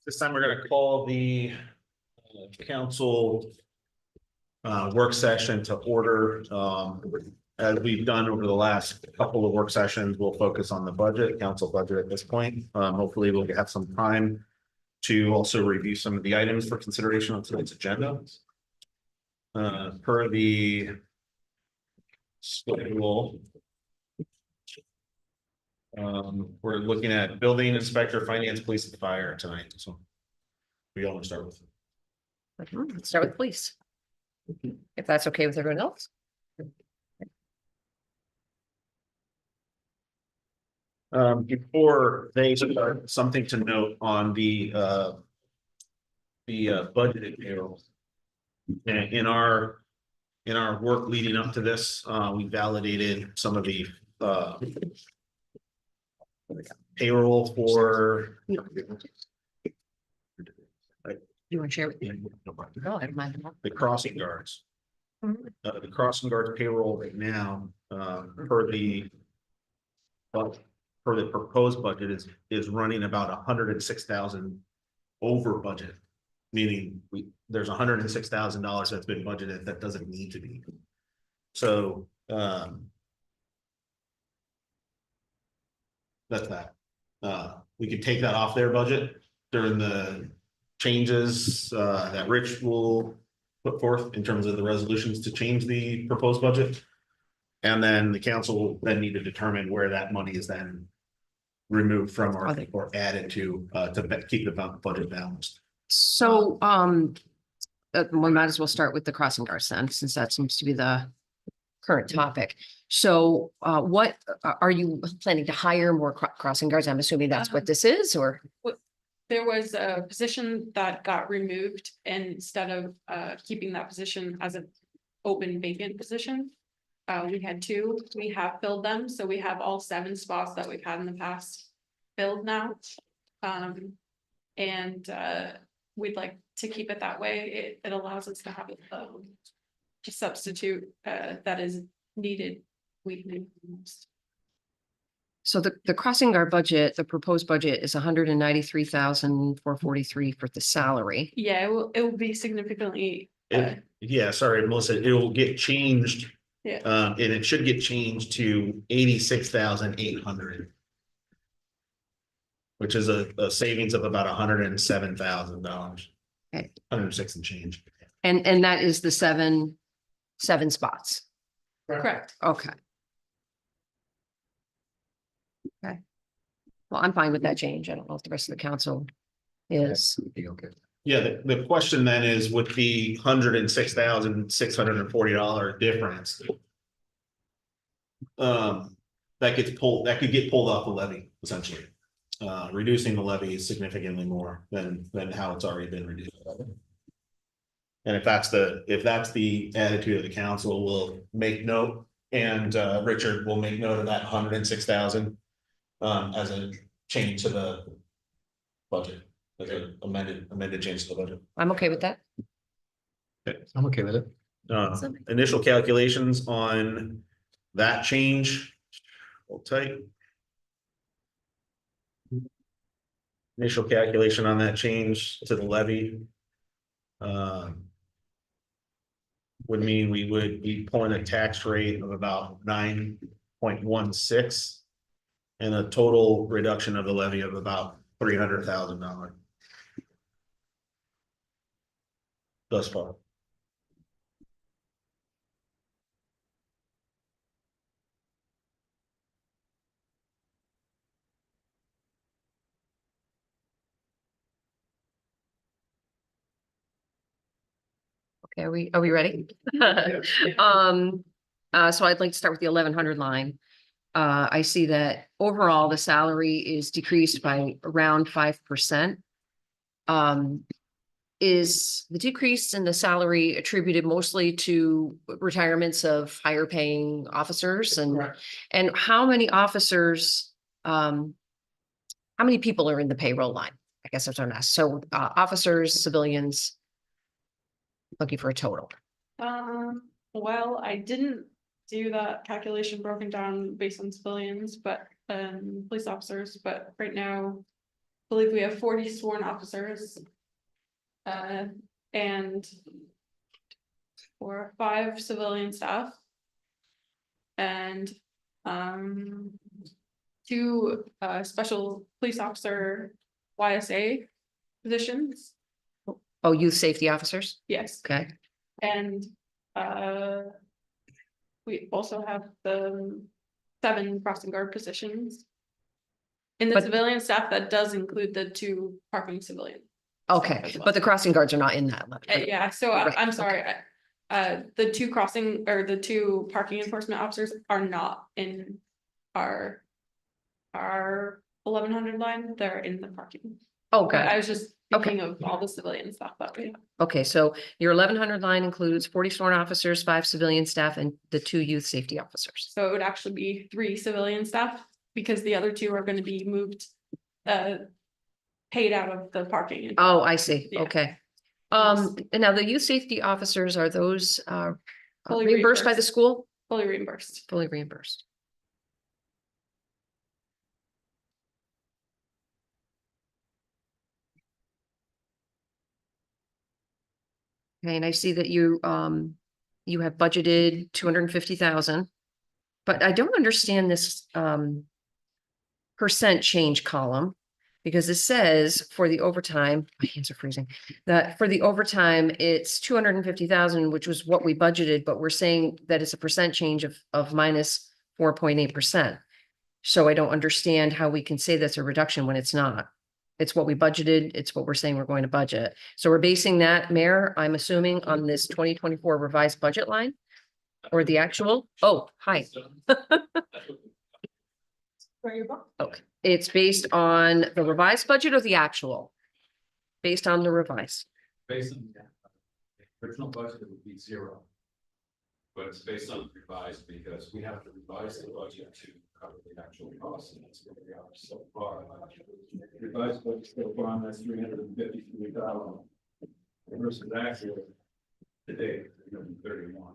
This time we're gonna call the council work session to order. As we've done over the last couple of work sessions, we'll focus on the budget, council budget at this point. Hopefully we'll have some time to also review some of the items for consideration on tonight's agenda. Per the schedule, we're looking at building inspector, finance, police, and fire tonight. So we all want to start with. Let's start with police. If that's okay with everyone else. Before they start, something to note on the budgeted payroll. And in our work leading up to this, we validated some of the payroll for. You want to share with me? No, I don't mind. The crossing guards. The crossing guards payroll right now, per the proposed budget is running about 106,000 over budget. Meaning there's $106,000 that's been budgeted that doesn't need to be. So that's that. We could take that off their budget during the changes that Rich will put forth in terms of the resolutions to change the proposed budget. And then the council will then need to determine where that money is then removed from or added to keep the budget balanced. So, we might as well start with the crossing guards then, since that seems to be the current topic. So, what are you planning to hire more crossing guards? I'm assuming that's what this is, or? There was a position that got removed, and instead of keeping that position as an open vacant position. We had two, we have filled them, so we have all 7 spots that we've had in the past filled now. We'd like to keep it that way. It allows us to have a substitute that is needed weekly. So the crossing guard budget, the proposed budget is 193,443 for the salary. Yeah, it will be significantly. Yeah, sorry, Melissa, it will get changed. Yeah. And it should get changed to 86,800. Which is a savings of about $107,000. Okay. 106 and change. And that is the seven spots. Correct. Okay. Okay. Well, I'm fine with that change. I don't know if the rest of the council is. Okay. Yeah, the question then is with the $106,640 difference. That could get pulled off the levy, essentially. Reducing the levy is significantly more than how it's already been reduced. And if that's the attitude of the council, we'll make note, and Richard will make note of that 106,000 as a change to the budget, as an amended change to the budget. I'm okay with that. I'm okay with it. Initial calculations on that change. Hold tight. Initial calculation on that change to the levy. Would mean we would be pulling a tax rate of about 9.16 and a total reduction of the levy of about $300,000 thus far. Okay, are we ready? So I'd like to start with the 1100 line. I see that overall the salary is decreased by around 5%. Is the decrease in the salary attributed mostly to retirements of higher paying officers and how many officers, how many people are in the payroll line? I guess that's what I'm asking. So officers, civilians, looking for a total. Well, I didn't do that calculation broken down based on civilians, but police officers, but right now believe we have 40 sworn officers. And 4 or 5 civilian staff. And 2 special police officer YSA positions, Oh, youth safety officers? yes, Okay, and we also have the 7 crossing guard positions. In the But- civilian staff, that does include the 2 parking civilian. okay, as well. but the crossing guards are not in that. Yeah, so Right, I'm sorry, the 2 crossing or the 2 parking enforcement officers are not in our 1100 line, they're in the parking. Okay. But I was just Okay. thinking of all the civilian stuff that we have. Okay, so your 1100 line includes 40 sworn officers, 5 civilian staff, and the 2 youth safety officers. So it would actually be 3 civilian staff, because the other 2 are gonna be moved, paid out of the parking. Oh, I see. Yeah. Okay. And now the youth safety officers, are those Fully reimbursed by the reimbursed. school? Fully reimbursed. Fully reimbursed. Okay, and I see that you have budgeted 250,000. But I don't understand this percent change column. Because it says for the overtime, my hands are freezing, that for the overtime, it's 250,000, which was what we budgeted, but we're saying that it's a percent change of minus 4.8%. So I don't understand how we can say that's a reduction when it's not. It's what we budgeted, it's what we're saying we're going to budget. So we're basing that, Mayor, I'm assuming, on this 2024 revised budget line? Or the actual? Oh, hi. Okay, it's based on the revised budget or the actual? Based on the revised. Based on the original budget, it would be 0. But it's based on revised because we have to revise the budget to cover the actual costs, and that's where we are so far. Revised budget so far, that's 353,000. Versus actual today, 331.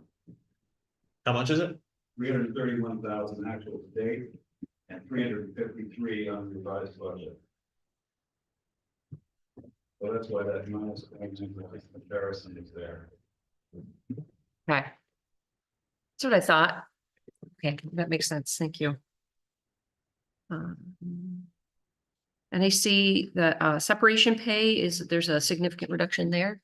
How much is it? 331,000 actual today, and 353 on the revised budget. So that's why that minus comparison is there. Okay. That's what I thought. Okay, that makes sense. Thank you. And I see that separation pay there's a significant reduction there.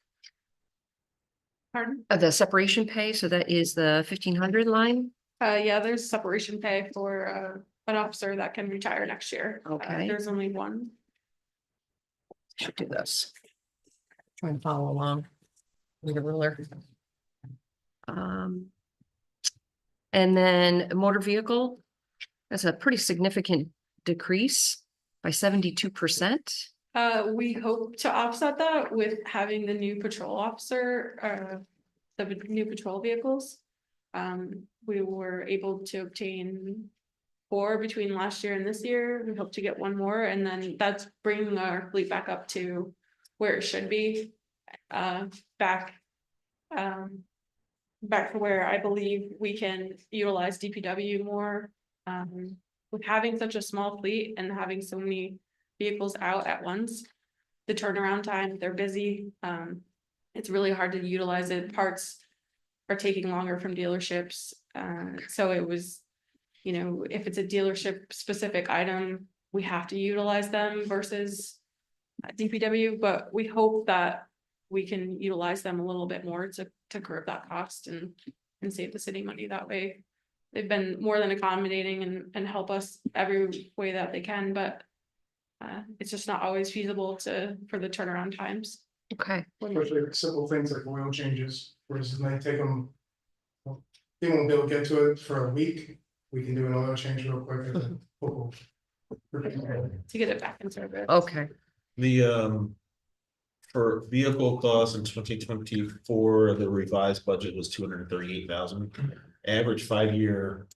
Pardon? The separation pay, so that is the 1,500 line. Yeah, there's separation pay for an officer that can retire next year. Okay. There's only 1. Should do this. Try and follow along with the ruler. And then motor vehicle, that's a pretty significant decrease by 72%. We hope to offset that with having the new patrol officer, the new patrol vehicles. We were able to obtain 4 between last year and this year. We hope to get 1 more, and then that's bringing our fleet back up to where it should be. Back to where I believe we can utilize DPW more. With having such a small fleet and having so many vehicles out at once, the turnaround time, they're busy. It's really hard to utilize it. Parts are taking longer from dealerships. So it was, if it's a dealership specific item, we have to utilize them versus DPW, but we hope that we can utilize them a little bit more to curb that cost and save the city money that way. They've been more than accommodating and help us every way that they can, but it's just not always feasible for the turnaround times. Okay, Especially with simple things like oil changes, whereas it might take them. They won't be able to get to it for a week. We can do an oil change real quick. And then we'll- To get it back in service. okay. The for vehicle costs in 2024, the revised budget was 238,000. Average 5-year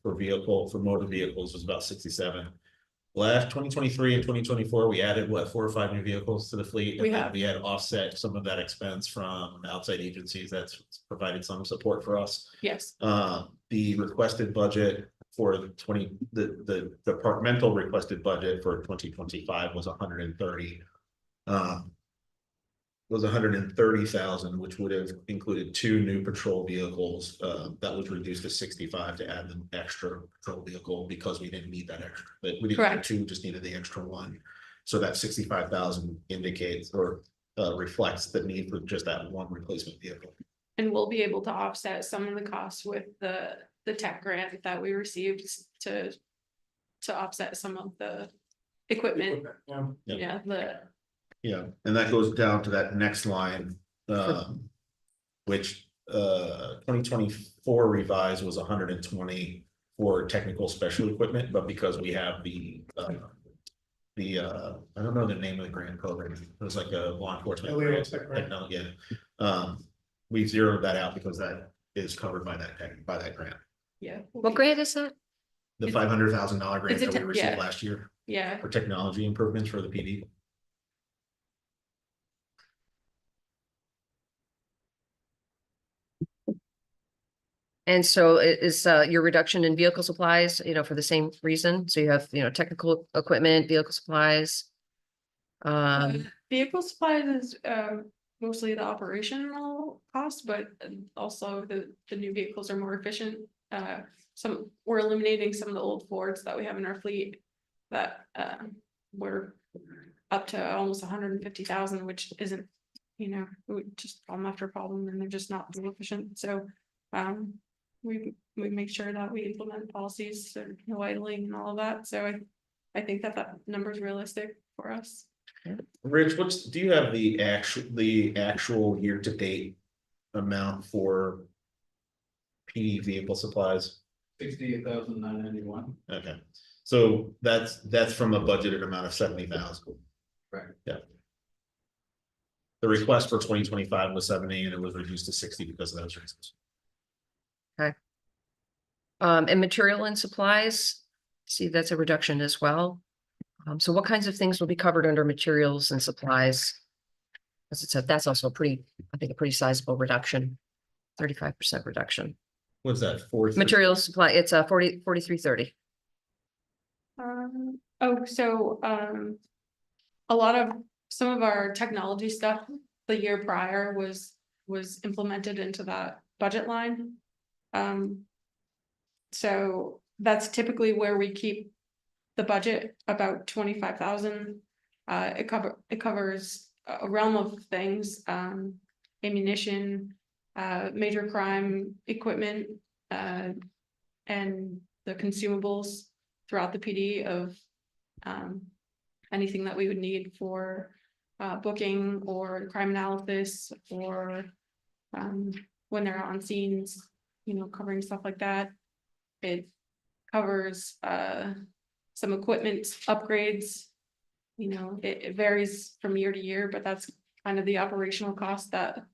for motor vehicles was about 67. Last 2023 and 2024, we added 4 or 5 new vehicles to the fleet. We and then have. we had offset some of that expense from outside agencies that's provided some support for us. Yes, The requested budget for the departmental requested budget for 2025 was 130. Was 130,000, which would have included 2 new patrol vehicles. That was reduced to 65 to add an extra patrol vehicle because we didn't need that extra, but we didn't need Correct. 2, just needed the extra 1. So that 65,000 indicates or reflects the need for just that 1 replacement vehicle. And we'll be able to offset some of the costs with the tech grant that we received to offset some of the equipment. Yeah. Yeah. Yeah, Yeah, and that goes down to that next line, which 2024 revised was 120 for technical special equipment, but because we have the I don't know the name of the grant program, it was like a law enforcement Illegal grant. tech grant. Technology, yeah. We zeroed that out because that is covered by that grant. yeah. What grant is that? The It's- $500,000 grant it's a that we tech- received yeah. last year Yeah, for technology improvements for the PD. And so is your reduction in vehicle supplies, for the same reason? So you have, technical equipment, vehicle supplies. vehicle supplies is mostly the operational cost, but also the new vehicles are more efficient. We're eliminating some of the old Fords that we have in our fleet that we're up to almost 150,000, which isn't, we just problem after problem, and they're just not very efficient. So we make sure that we implement policies and no idling and all of that. So I think that number is realistic for us. Rich, do you have the actual year-to-date amount for PD vehicle supplies? 68,991. Okay, so that's from a budgeted amount of 70,000. Right. Yeah. The request for 2025 was 70 and it was reduced to 60 because of those reasons. And material and supplies, see, that's a reduction as well. So what kinds of things will be covered under materials and supplies? As it said, that's also I think a pretty sizable reduction, 35% reduction. What's that for? Materials supply, it's 4330. Some of our technology stuff the year prior was implemented into that budget line. So that's typically where we keep the budget, about 25,000. It covers a realm of things, ammunition, major crime equipment, and the consumables throughout the PD of anything that we would need for booking or crime analysis or when they're on scenes, covering stuff like that. It covers some equipment upgrades. It varies from year to year, but that's kind of the operational cost that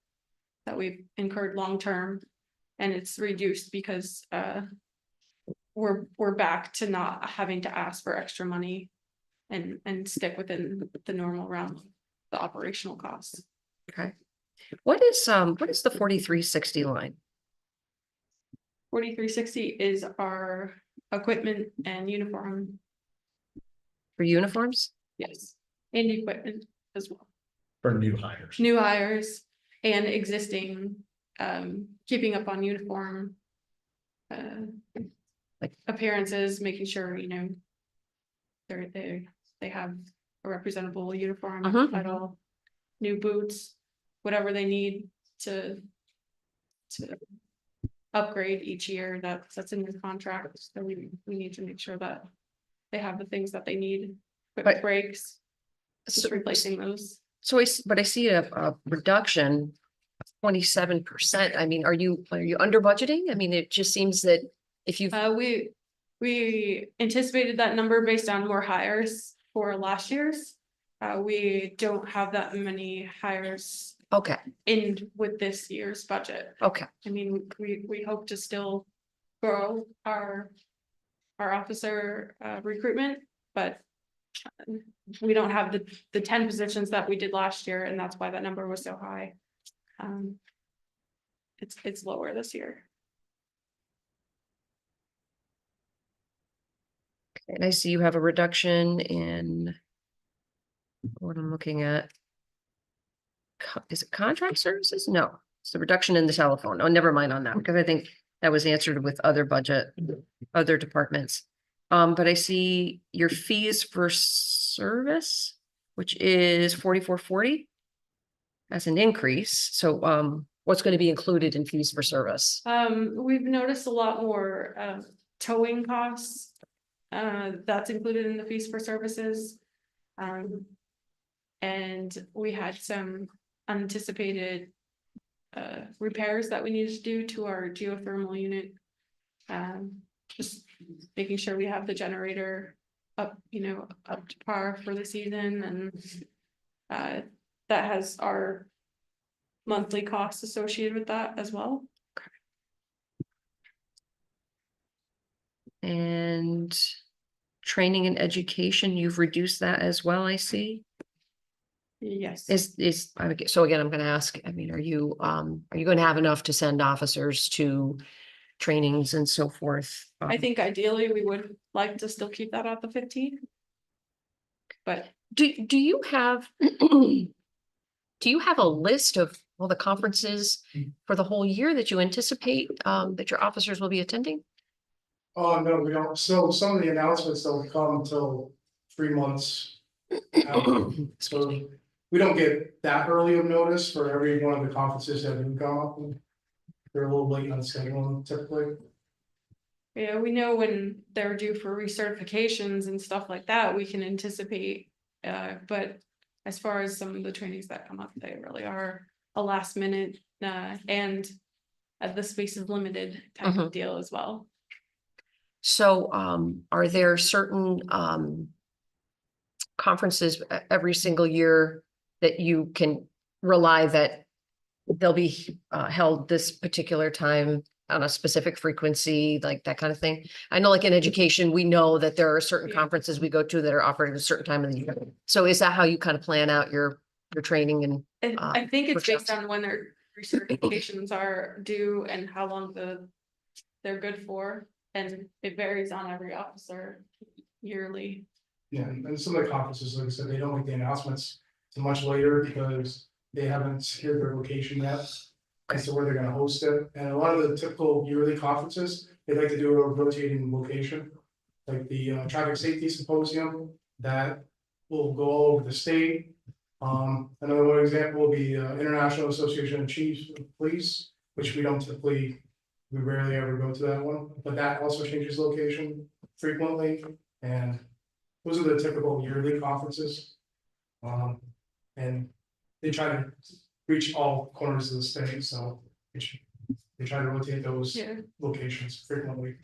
we've incurred long term, and it's reduced because we're back to not having to ask for extra money and stick within the normal realm of the operational costs. Okay. What is the 4360 line? 4360 is our equipment and uniform, For uniforms? yes, and equipment as well. For new hires. New hires and existing, keeping up on uniform. Like appearances, making sure, they have a representable uniform Mhm. at all. New boots, whatever they need to upgrade each year, that's in the contract, so we need to make sure that they have the things that they need. Quick breaks, just So, replacing those. but I see a reduction of 27%. I mean, are you under budgeting? I mean, it just seems that if you, We anticipated that number based on more hires for last year's. We don't have that many hires okay, in with this year's budget. okay. I mean, we hope to still grow our officer recruitment, but we don't have the 10 positions that we did last year, and that's why that number was so high. It's lower this year. And I see you have a reduction in what I'm looking at. Is it contract services? No, it's the reduction in the telephone. Oh, never mind on that, because I think that was answered with other budget, other departments. But I see your fees for service, which is 4440. As an increase. So, what's going to be included in fees for service? We've noticed a lot more, towing costs. That's included in the fees for services. And we had some unanticipated repairs that we needed to do to our geothermal unit. Just making sure we have the generator up, up to par for the season, and that has our monthly costs associated with that as well. And training and education, you've reduced that as well, I see. Yes. So again, I'm gonna ask, I mean, are you going to have enough to send officers to trainings and so forth? I think ideally we would like to still keep that at the 15. But Do you have, do you have a list of all the conferences for the whole year that you anticipate, that your officers will be attending? Oh, no, we don't. So some of the announcements don't come until 3 months out. So we don't get that early of notice for every one of the conferences that do come up. They're a little late on scheduling typically. yeah, we know when they're due for recertifications and stuff like that, we can anticipate. But as far as some of the trainings that come up, they really are a last minute, and the space is limited type of deal as well. So, are there certain, conferences every single year that you can rely that they'll be, held this particular time on a specific frequency, like that kind of thing? I know like in education, we know that there are certain Yeah. conferences we go to that are offered at a certain time of the year. So is that how you kind of plan out your training and? I think it's based workshops. on when their recertifications are due and how long they're good for, and it varies on every officer yearly. Yeah, and some of the conferences, like I said, they don't make the announcements too much later because they haven't secured their location yet. As to where they're gonna host it, and a lot of the typical yearly conferences, they like to do a rotating location. Like the traffic safety symposium, that will go all over the state. Another one example will be International Association of Chiefs of Police, which we rarely ever go to that one, but that also changes location frequently, and those are the typical yearly conferences. And they try to reach all corners of the state, so they try to rotate those Yeah. locations frequently.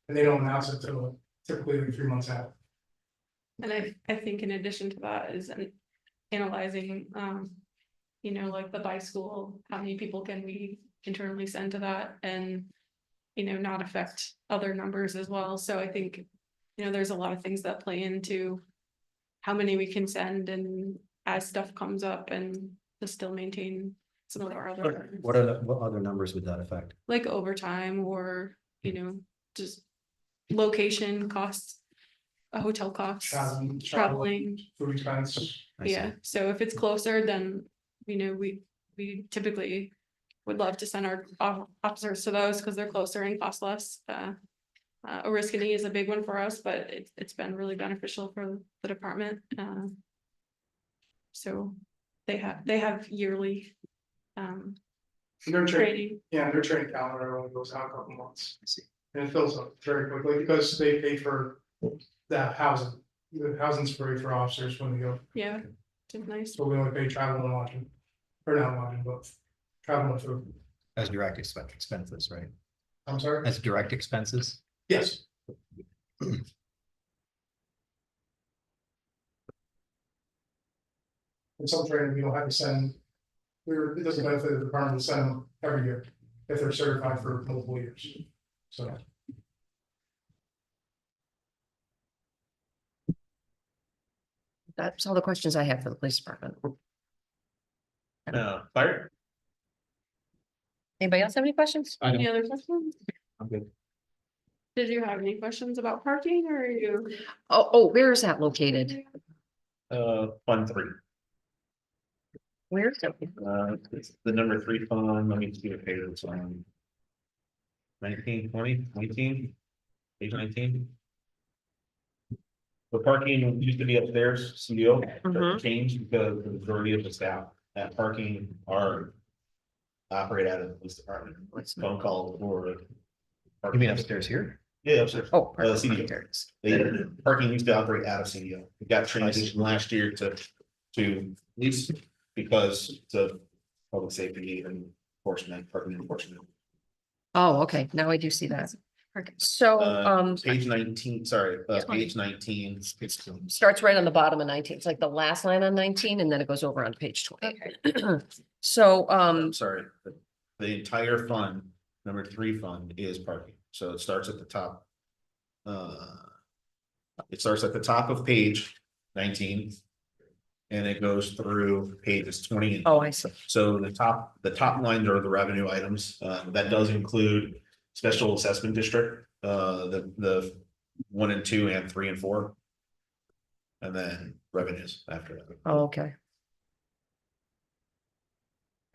And they don't announce it till typically like 3 months out. And I think in addition to that is analyzing, like the by school, how many people can we internally send to that, and not affect other numbers as well. So I think, there's a lot of things that play into how many we can send, and as stuff comes up, and to still maintain some of our other, What other numbers would that affect? like overtime, or just location costs, hotel costs, traveling. Food expense. I see. Yeah, so if it's closer, then, we typically would love to send our officers to those because they're closer and cost less. Oriskany is a big one for us, but it's been really beneficial for the department. So they have yearly Their training. their training calendar only goes out a couple months. I see. And it fills up very quickly because they pay for that housing. The housing's free for officers when they go, Yeah, it's nice. so we only pay travel and lodging. Or not lodging, but travel and food. As direct expenses, right? I'm sorry? As direct expenses? Yes. And some training we don't have to send. It doesn't benefit the department to send them every year if they're certified for multiple years. So. That's all the questions I have for the police department. Fire? Anybody else have any questions? I Any other questions? I'm good. Did you have any questions about parking or are you? Oh, where is that located? Fund 3. Where is it? It's the number 3 fund, let me see what page it's on. 19, 20, 19, page 19. The parking used to be upstairs, CDO, Mhm. changed because the majority of the staff at parking are. Operate out of the police department, phone call or. You mean upstairs here? Yeah, upstairs. Oh. CDO. there it is. Parking used to operate out of CDO. It got transitioned last year to lease because it's a public safety and enforcement, parking enforcement. Oh, okay, now I do see that. So, Page 19, sorry, page 19. starts right on the bottom of 19. It's like the last line on 19 and then it goes over on page 20. So, I'm sorry, the entire fund, number 3 fund is parking, so it starts at the top. It starts at the top of page 19. And it goes through pages 20. oh, I see. So the top lines are the revenue items, that does include special assessment district, the 1 and 2 and 3 and 4. And then revenues after that. Oh, okay.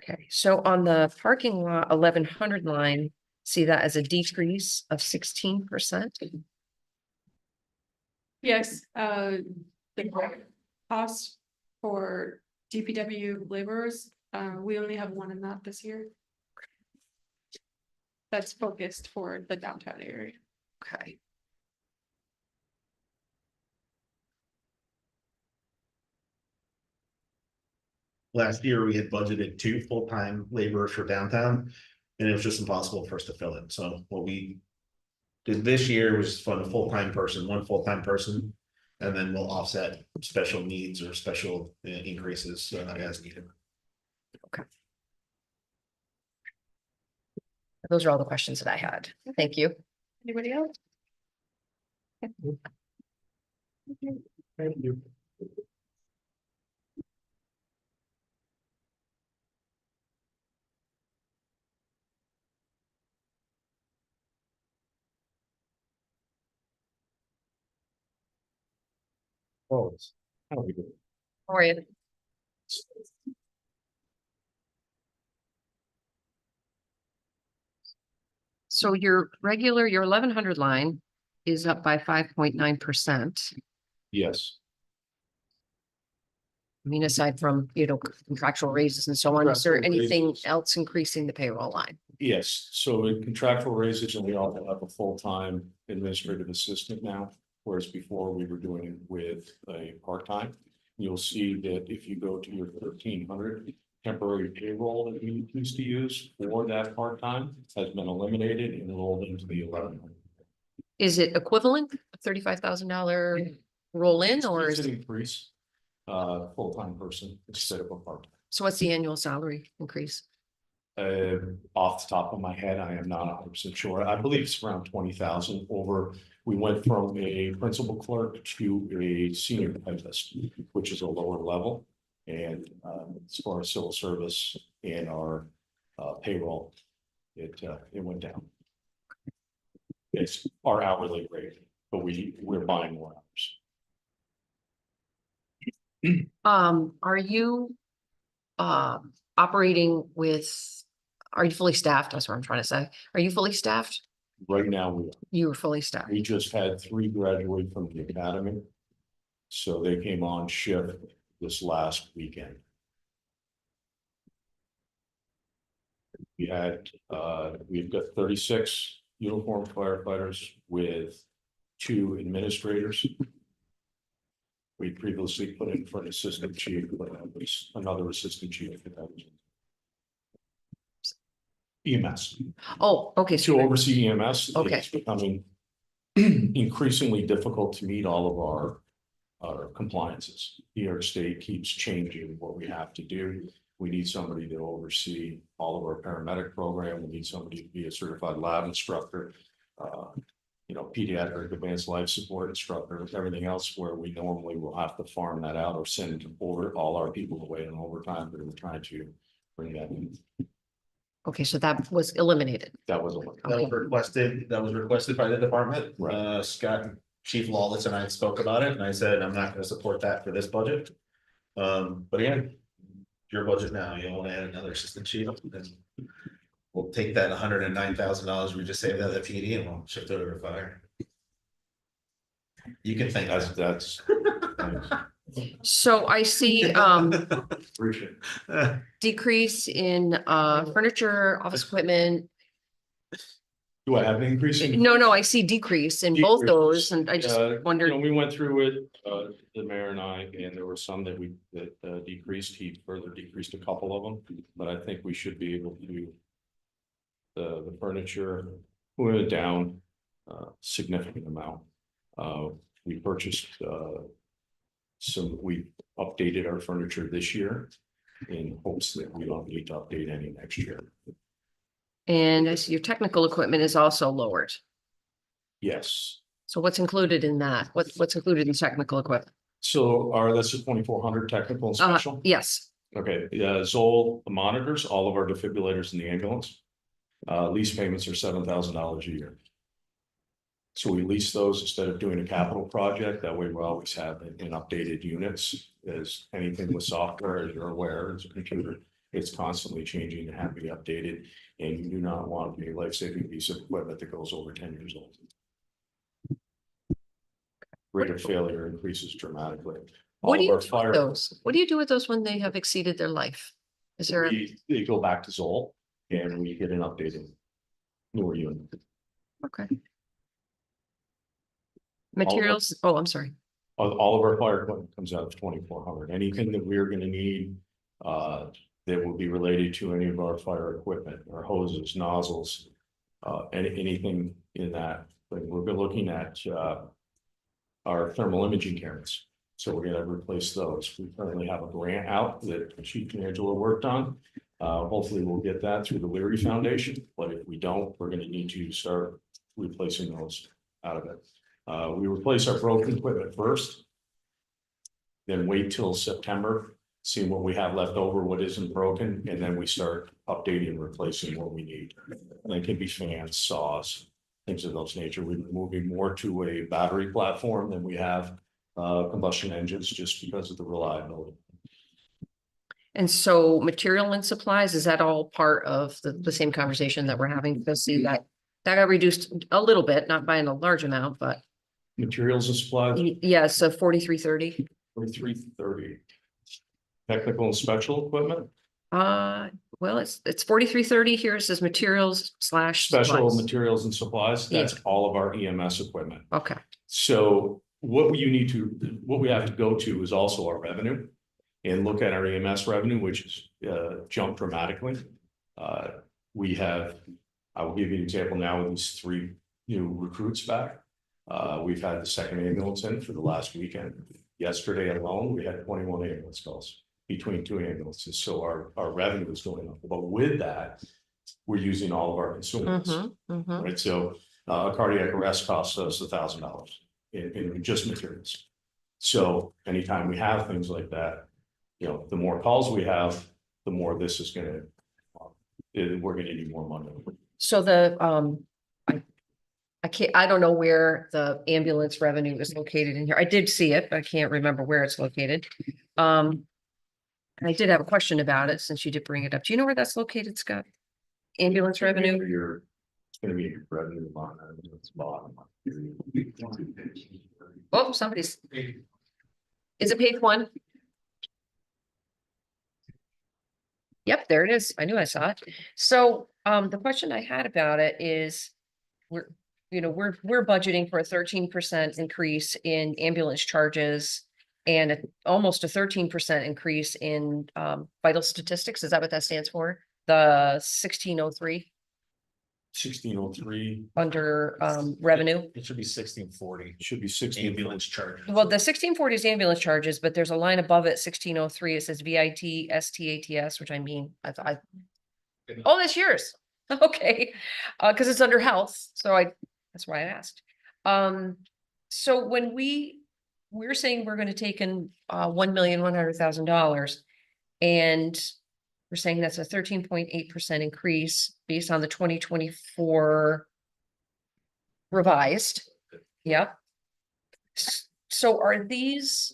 Okay, so on the parking lot 1100 line, see that as a decrease of 16%? Yes, the cost for DPW laborers, we only have 1 in that this year. That's focused for the downtown area. Okay. Last year, we had budgeted 2 full-time laborers for downtown. And it was just impossible for us to fill it, so what we. Did this year was fund a full-time person, 1 full-time person. And then we'll offset special needs or special increases as needed. Those are all the questions that I had. Thank you. Anybody else? Thank you. Oh, how do we do? How are you? So your 1100 line is up by 5.9%. Yes, I mean, aside from, contractual raises and so on, is there Contractual anything raises. else increasing the payroll line? yes, so in contractual raises, and we also have a full-time administrative assistant now, whereas before we were doing it with a part-time. You'll see that if you go to your 1,300 temporary payroll that we used to use for that part-time has been eliminated and rolled into the 1,100. Is it equivalent, $35,000 roll in, or It's is an it, increase, full-time person instead of a part-time. so what's the annual salary increase? Off the top of my head, I am not 100% sure. I believe it's around 20,000 over. We went from a principal clerk to a senior typist, which is a lower level. And as far as civil service and our payroll, it went down. It's our hourly rate, but we're buying more hours. Are you operating with, are you fully staffed? That's what I'm trying to say. Are you fully staffed? Right now, You were fully staffed. we just had 3 graduate from the academy. So they came on shift this last weekend. We've got 36 uniformed firefighters with 2 administrators. We previously put in for an assistant chief, but another assistant chief. EMS, Oh, okay. to So oversee EMS. Okay. It's becoming increasingly difficult to meet all of our compliances. New York State keeps changing what we have to do. We need somebody to oversee all of our paramedic program. We need somebody to be a certified lab instructor. Pediatric advanced life support instructor, everything else where we normally will have to farm that out or send over all our people away in overtime, but we're trying to bring that in. Okay, so that was eliminated. That was a one. That was requested by the department. Right. Scott, Chief Lawless and I spoke about it, and I said, I'm not gonna support that for this budget. But again, your budget now, you want to add another assistant chief, then we'll take that $109,000 we just saved out of the PD and we'll shift it over to fire. You can think That's. So I see, Appreciate decrease in, furniture, office equipment. Do I have an increase? No, I see decrease in both Decrease. those, and I just wondered, We went through it, the mayor and I, and there were some that decreased, he further decreased a couple of them, but I think we should be able to. The furniture, we went down significant amount. We purchased, we updated our furniture this year in hopes that we don't need to update any next year. and I see your technical equipment is also lowered. Yes, So what's included in that? What's included in technical equipment? so that's a 2400 technical and special. Yes, Okay, Zoll monitors, all of our defibrillators in the ambulance. Lease payments are $7,000 a year. So we lease those instead of doing a capital project. That way we always have it in updated units. As anything with software, as you're aware, as a computer, it's constantly changing and having to be updated. And you do not want a life-saving piece of equipment that goes over 10 years old. Rate of failure increases dramatically. what do All you of do our with fire- those? What do you do with those when they have exceeded their life? Is there, They go back to Zoll and we get an updated newer unit. okay. Materials, oh, I'm sorry. All of our fire equipment comes out of 2400. Anything that we're gonna need, that will be related to any of our fire equipment, our hoses, nozzles. Anything in that, like we've been looking at, our thermal imaging cameras. So we're gonna replace those. We currently have a grant out that Chief Angela worked on. Hopefully we'll get that through the Leary Foundation, but if we don't, we're gonna need to start replacing those out of it. We replace our broken equipment first. Then wait till September, see what we have left over, what isn't broken, and then we start updating and replacing what we need. And it can be fans, saws, things of those nature. We're moving more to a battery platform than we have combustion engines, just because of the reliability. And so material and supplies, is that all part of the same conversation that we're having? Because see that got reduced a little bit, not by a large amount, but Materials and supplies, yeah, so 4330. 4330. Technical and special equipment, Well, it's 4330 here. It says materials / special supplies. materials and supplies, that's all of our EMS equipment. Okay, So what we have to go to is also our revenue. And look at our EMS revenue, which is jumped dramatically. I will give you an example now with these 3 new recruits back. We've had the second ambulance in for the last weekend. Yesterday alone, we had 21 ambulance calls between 2 ambulances. So our revenue is going up. But with that, we're using all of our consumables. Right, so a cardiac arrest costs us $1,000 in just materials. So anytime we have things like that, the more calls we have, the more this is gonna, we're gonna need more money. so I don't know where the ambulance revenue is located in here. I did see it, but I can't remember where it's located. And I did have a question about it since you did bring it up. Do you know where that's located, Scott? Ambulance revenue? It's gonna be your revenue line, it's bottom. Oh, somebody's. Is it page 1? Yep, there it is. I knew I saw it. So the question I had about it is we're budgeting for a 13% increase in ambulance charges and almost a 13% increase in vital statistics. Is that what that stands for? The 1603 1603 under revenue. It should be 1640 should be 60. ambulance charges. Well, the 1640 is ambulance charges, but there's a line above it, 1603. It says VIT STATS, which I mean, oh, that's yours. Okay, because it's under health, so that's why I asked. So when we're saying we're going to take in $1,100,000, and we're saying that's a 13.8% increase based on the 2024 revised. Yep. So are these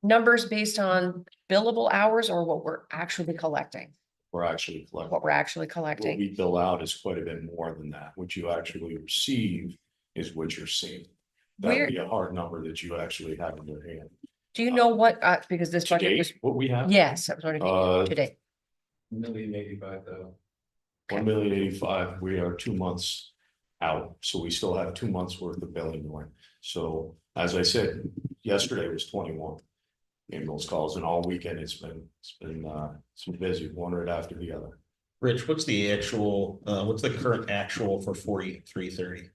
numbers based on billable hours or what we're actually collecting? We're actually collecting. What we're actually What collecting? we bill out is quite a bit more than that. What you actually receive is what you're seeing. That Where, would be a hard number that you actually have in your hand. do you know what, because this budget was, Today, what we have? yes, I was wondering today. $1,085,000. 1,085,000, we are 2 months out, so we still have 2 months worth of billing going. So as I said, yesterday was 21 ambulance calls, and all weekend it's been busy, one right after the other. Rich, what's the actual, what's the current actual for 4330?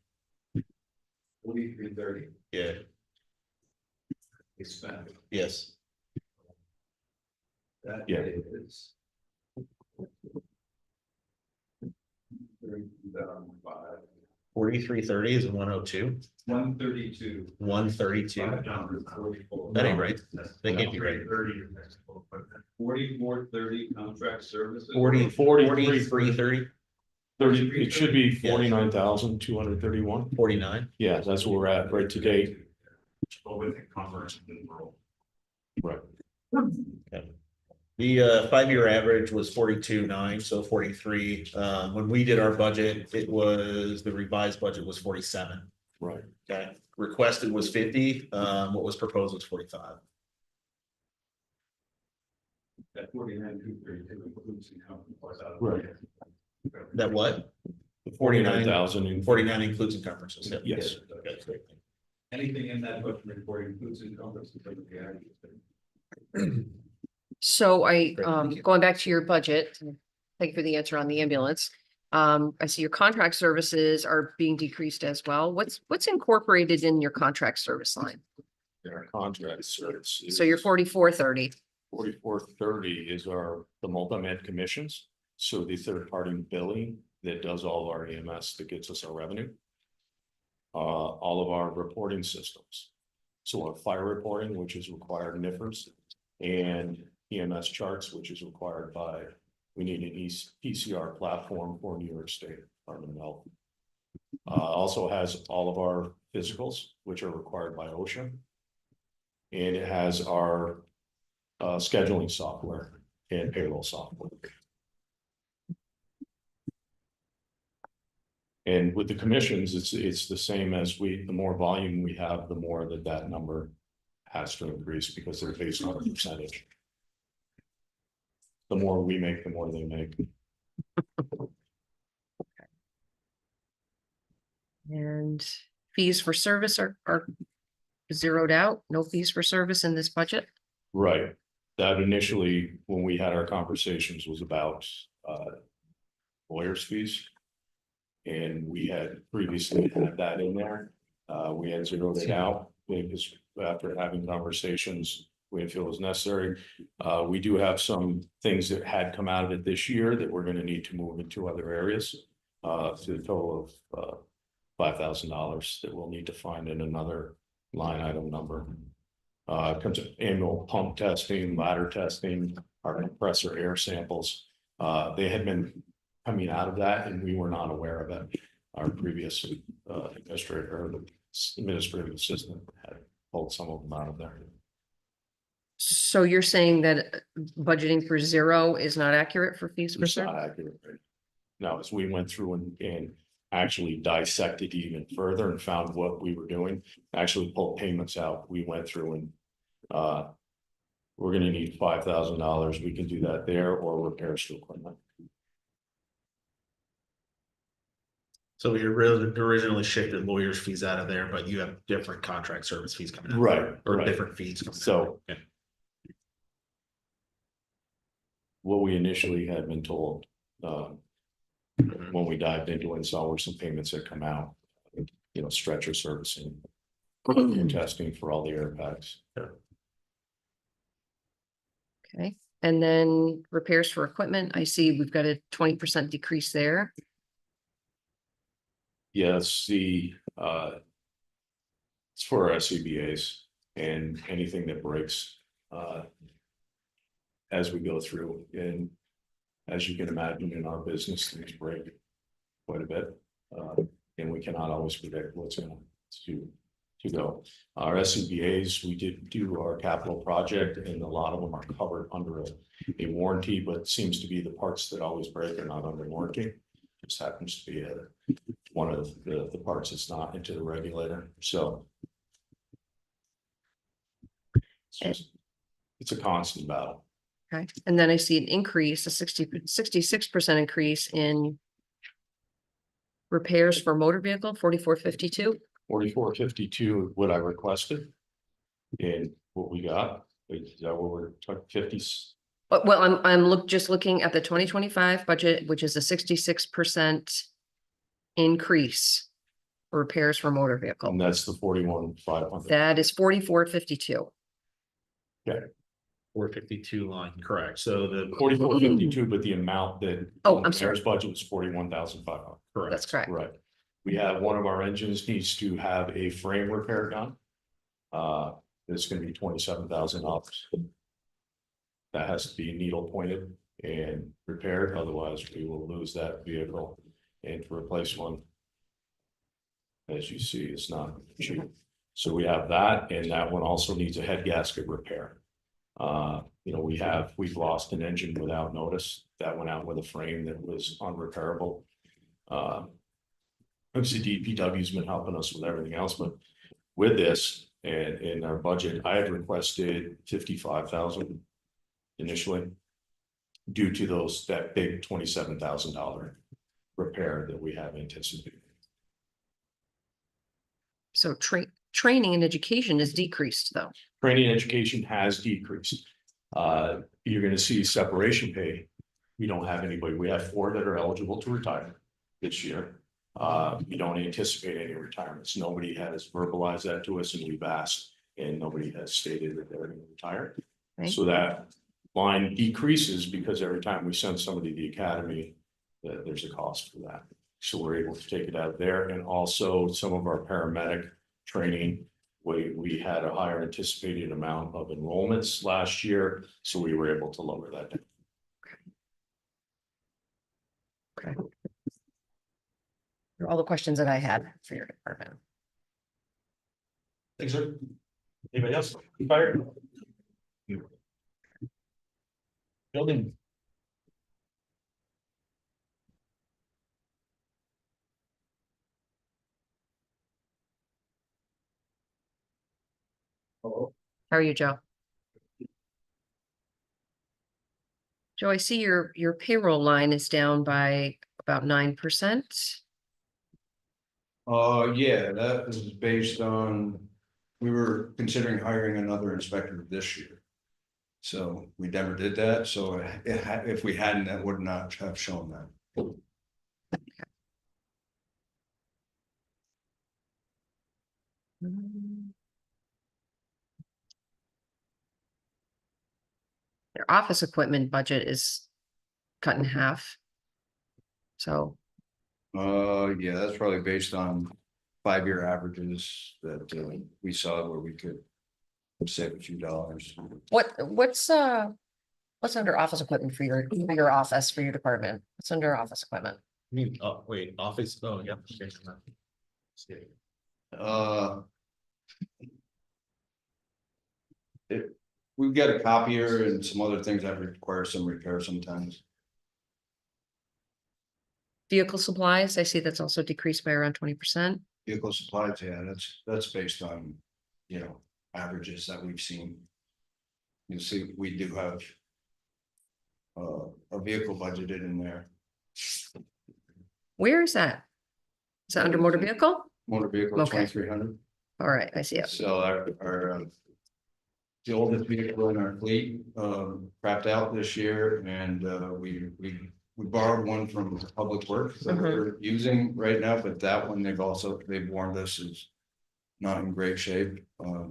4330 Yeah, expended. yes. That Yeah. is. 4330 is 102, 132. 132. That ain't right. That can't be right. 4430 contract services. 4330, 30, it should be 49,231. 49. Yeah, that's where we're at right today. Right. The 5-year average was 42.9, so 43. When we did our budget, it was, the revised budget was 47. Right. Okay, requested was 50. What was proposed was 45. That 49,232 includes income. Right. That what? 49,000 and 49 includes encumbrances. Yep. Yes. Okay, great. Anything in that budget report includes encumbrances. So Great, thank you. going back to your budget, thank you for the answer on the ambulance. I see your contract services are being decreased as well. What's incorporated in your contract service line? Their contract service. So your 4430. 4430 is the multi-med commissions. So the third party billing that does all of our EMS that gets us our revenue. All of our reporting systems. So our fire reporting, which is required in NIFRS, and EMS charts, which is required by, we need an PCR platform for New York State Department of Health. Also has all of our physicals, which are required by OSHA. And it has our scheduling software and payroll software. And with the commissions, it's the same as the more volume we have, the more that number has to increase because they're based on a percentage. The more we make, the more they make. And fees for service are zeroed out, no fees for service in this budget? Right. That initially, when we had our conversations, was about lawyers' fees. And we had previously had that in there. We had zeroed it out because after having conversations, we didn't feel it was necessary. We do have some things that had come out of it this year that we're going to need to move into other areas. To the total of $5,000 that we'll need to find in another line item number. It comes to annual pump testing, ladder testing, our compressor air samples. They had been coming out of that and we were not aware of it. Our previous administrative assistant had pulled some of them out of there. So you're saying that budgeting for zero is not accurate for fees for It's not service? accurate. No, as we went through and actually dissected even further and found what we were doing, actually pulled payments out, we went through and we're gonna need $5,000. We can do that there or repairs to equipment. So we originally shifted lawyers' fees out of there, but you have different contract service fees coming out. Right, Or right. different fees. coming out. So- Okay. What we initially had been told, when we dived into it and saw where some payments had come out, stretcher servicing. And testing for all the air packs. Okay, and then repairs for equipment, I see we've got a 20% decrease there. Yes, it's for our SCBA's and anything that breaks. as we go through. And as you can imagine, in our business, things break quite a bit. And we cannot always predict what's going to go. Our SCBA's, we did do our capital project, and a lot of them are covered under a warranty, but seems to be the parts that always break are not under warranty. Just happens to be one of the parts that's not into the regulator, so. It's a constant battle. Okay, and then I see an increase, a 66% increase in repairs for motor vehicle, 4452. 4452, what I requested. And what we got, is that what we're talking 50s? Well, I'm just looking at the 2025 budget, which is a 66% increase for repairs for motor vehicle. And that's the 41,500. That is 4452. 452 line, correct, so the. 4452, but the amount that. Oh, I'm sorry. Mayor's budget was 41,500. Correct. That's correct. Right. We have one of our engines needs to have a frame repair done. It's gonna be $27,000. That has to be needle pointed and repaired, otherwise we will lose that vehicle. And to replace one, as you see, it's not cheap. So we have that, and that one also needs a head gasket repair. You know, we've lost an engine without notice that went out with a frame that was unrepairable. Obviously DPW's been helping us with everything else, but with this and in our budget, I had requested 55,000 initially due to that big $27,000 repair that we have anticipated. So training and education is decreased though. Training and education has decreased. You're gonna see separation pay. We don't have anybody. We have 4 that are eligible to retire this year. We don't anticipate any retirements. Nobody has verbalized that to us, and we've asked, and nobody has stated that they're gonna retire. Right. So that line decreases because every time we send somebody to the academy, there's a cost for that. So we're able to take it out there, and also some of our paramedic training. We had a higher anticipated amount of enrollments last year, so we were able to lower that down. Okay. They're all the questions that I had for your department. Thanks, sir. Anybody else? Fire? Building. How are you, Joe? Joe, I see your payroll line is down by about 9%. Yeah, that is based on, we were considering hiring another inspector this year. So we never did that, so if we hadn't, that would not have shown that. Their office equipment budget is cut in half. So, Yeah, that's probably based on 5-year averages that we saw where we could save a few dollars. what's under office equipment for your office, for your department? What's under office equipment? I mean, oh, wait, office, oh, yeah. We've got a copier and some other things that require some repair sometimes. Vehicle supplies, I see that's also decreased by around 20%. Vehicle supplies, yeah, that's based on, averages that we've seen. You see, we do have a vehicle budgeted in there. Where is that? Is that under motor vehicle? Motor vehicle Okay. 2,300. All right, I see it. So our the oldest vehicle in our fleet crapped out this year, and we borrowed one from Public Works that we're using right now, but that one they've warned us is not in great shape.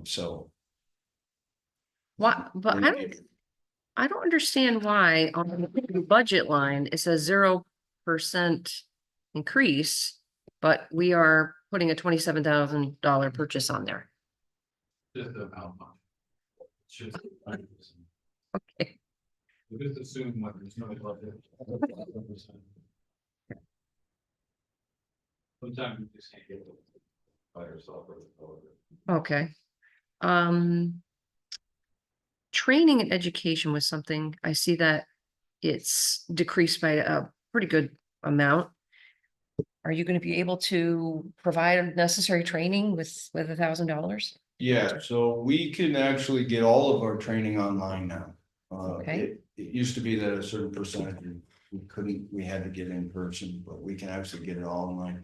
So What, but I don't understand why on the budget line, it says 0% increase, but we are putting a $27,000 purchase on there. Just the amount. Should. Okay. We just assume when there's no budget. Sometimes we just can't get it by yourself or the color. Okay. Um. Training and education was something, I see that it's decreased by a pretty good amount. Are you gonna be able to provide necessary training with $1,000? Yeah, so we can actually get all of our training online now. Okay. It used to be that a certain percentage we had to get in person, but we can actually get it all online.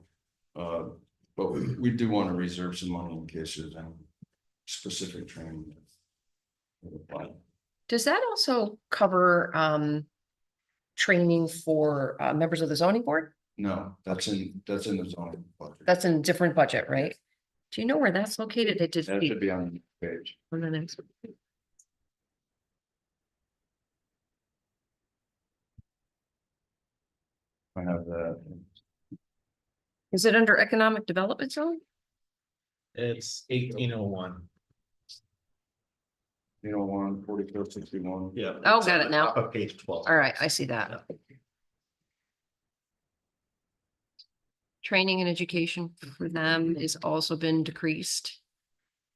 But we do want to reserve some money in case there's any specific training. Does that also cover training for members of the zoning board? No, that's in the zoning budget. That's in a different budget, right? Do you know where that's located? It did That should be on the page. on the next. I have that. Is it under economic development zone? It's 1801. 61. Yeah. Oh, it's got on it the now. top of page 12. All right, I see that. Training and education for them has also been decreased.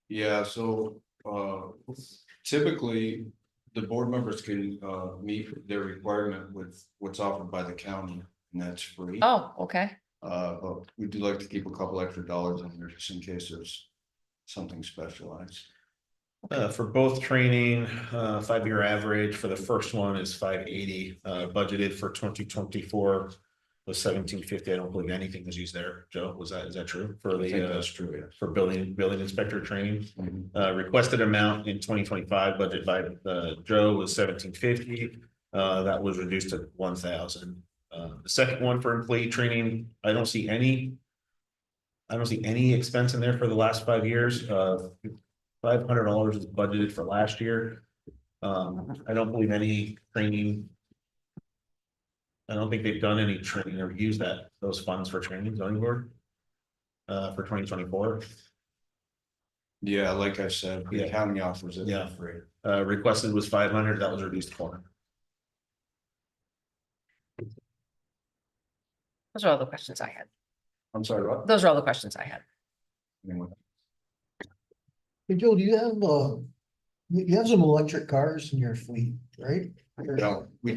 Yeah, so typically, the board members can meet their requirement with what's offered by the county, and that's free. Oh, okay. But we do like to keep a couple extra dollars in there just in case there's something specialized. For both training, 5-year average for the first one is 580, budgeted for 2024 was 1750. I don't believe anything was used there. Joe, is that true for I think the that's true, yes. for building inspector training? Mhm. Requested amount in 2025 budget by Joe was 1750. That was reduced to 1000. The second one for employee training, I don't see any expense in there for the last 5 years. $500 is budgeted for last year. I don't believe any training. I don't think they've done any training or used those funds for training zoning board. For 2024. Yeah, like I said, the Yeah. county offers it Yeah. for free. Requested was 500, that was reduced to 400. Those are all the questions I had. I'm sorry, what? Those are all the questions I had. Anyway. Hey, Joe, do you have, you have some electric cars in your fleet, right? No, we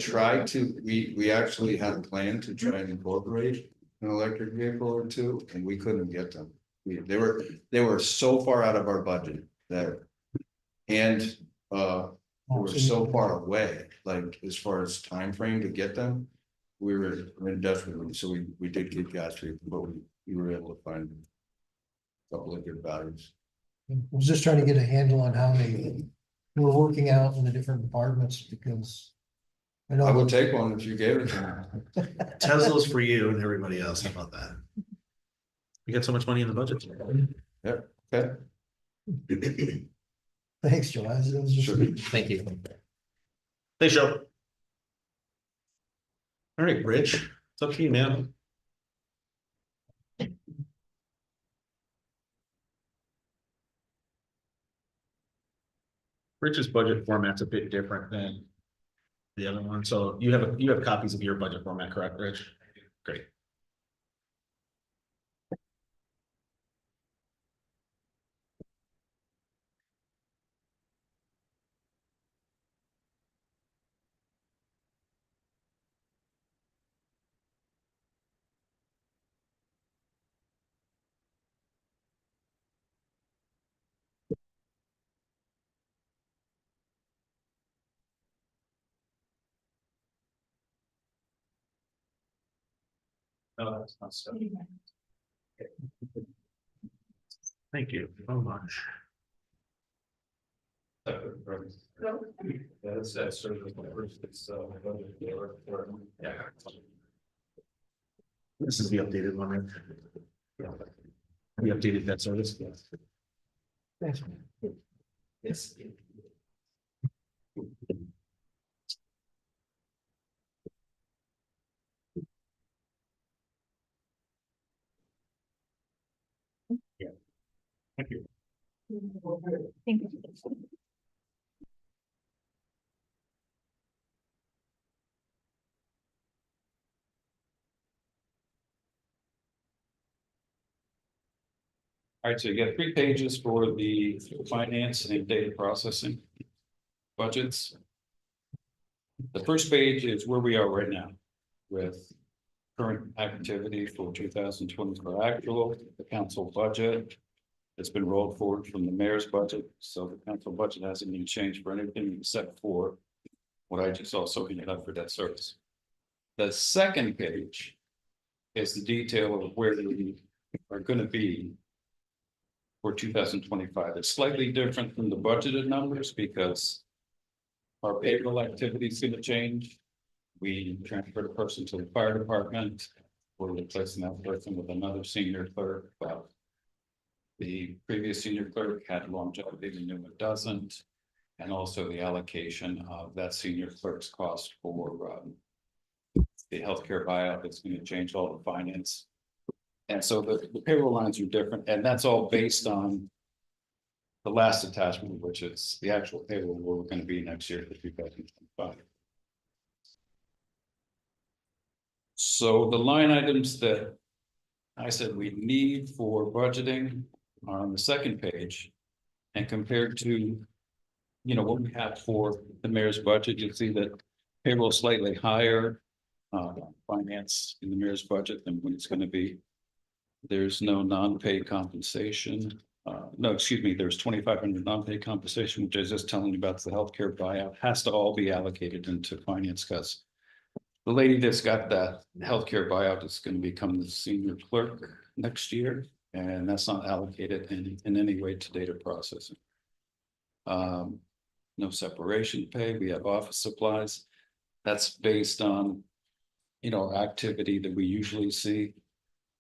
actually had a plan to try and incorporate an electric vehicle or two, and we couldn't get them. They were so far out of our budget that. And we were so far away, like as far as time frame to get them. We were in desperate, so we did get gas vehicles, but we were able to find a couple of good values. I was just trying to get a handle on how they were working out in the different departments because. I I know, would take one if you gave it to me. Tesla's for you and everybody else. How about that? We got so much money in the budget. Okay, thanks, Joe. I was just. Sure. Thank you. Thanks, Joe. All right, Rich, it's up to you, man. Rich's budget format's a bit different than the other one, so you have copies of your budget format, correct, Rich? Great. No, that's not so. Thank you so much. That's sort of my first, yeah. This is the updated one, right? Yeah. The updated debt service. Thanks. Yes. Thank you. Thank you. All right, so you get 3 pages for the finance and data processing budgets. The first page is where we are right now with current activity for 2024 actual, the council budget. It's been rolled forward from the mayor's budget, so the council budget hasn't been changed for anything except for what I just also ended up for debt service. The second page is the detail of where we are going to be for 2025. It's slightly different from the budgeted numbers because our payroll activity is going to change. We transferred a person to the fire department. We're replacing that person with another senior clerk. But the previous senior clerk had longevity, the new one doesn't. And also the allocation of that senior clerk's cost for the healthcare buyout that's going to change all the finance. And so the payroll lines are different, and that's all based on the last attachment, which is the actual payroll where we're going to be next year for 2025. So the line items that I said we need for budgeting are on the second page. And compared to, what we have for the mayor's budget, you'll see that payroll is slightly higher. Finance in the mayor's budget than what it's going to be. There's no non-paid compensation. No, excuse me, there's 2,500 non-paid compensation, which I was just telling you about. The healthcare buyout has to all be allocated into finance because the lady that's got that healthcare buyout is going to become the senior clerk next year, and that's not allocated in any way to data processing. No separation pay. We have office supplies. That's based on, activity that we usually see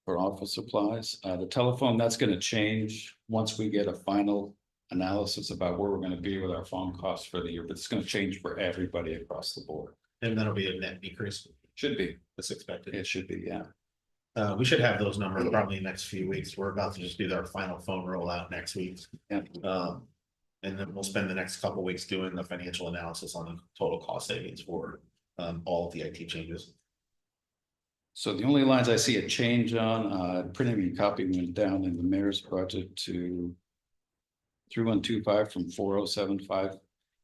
for office supplies. The telephone, that's going to change once we get a final analysis about where we're going to be with our phone costs for the year, but it's going to change for everybody across the board. And that'll be a net decrease. Should be. That's expected. It should be, yeah. We should have those numbers probably in the next few weeks. We're about to just do our final phone rollout next week. Yeah. And then we'll spend the next couple weeks doing the financial analysis on the total cost savings for all of the IT changes. So the only lines I see a change on, printing and copy went down in the mayor's budget to 3125 from 4075.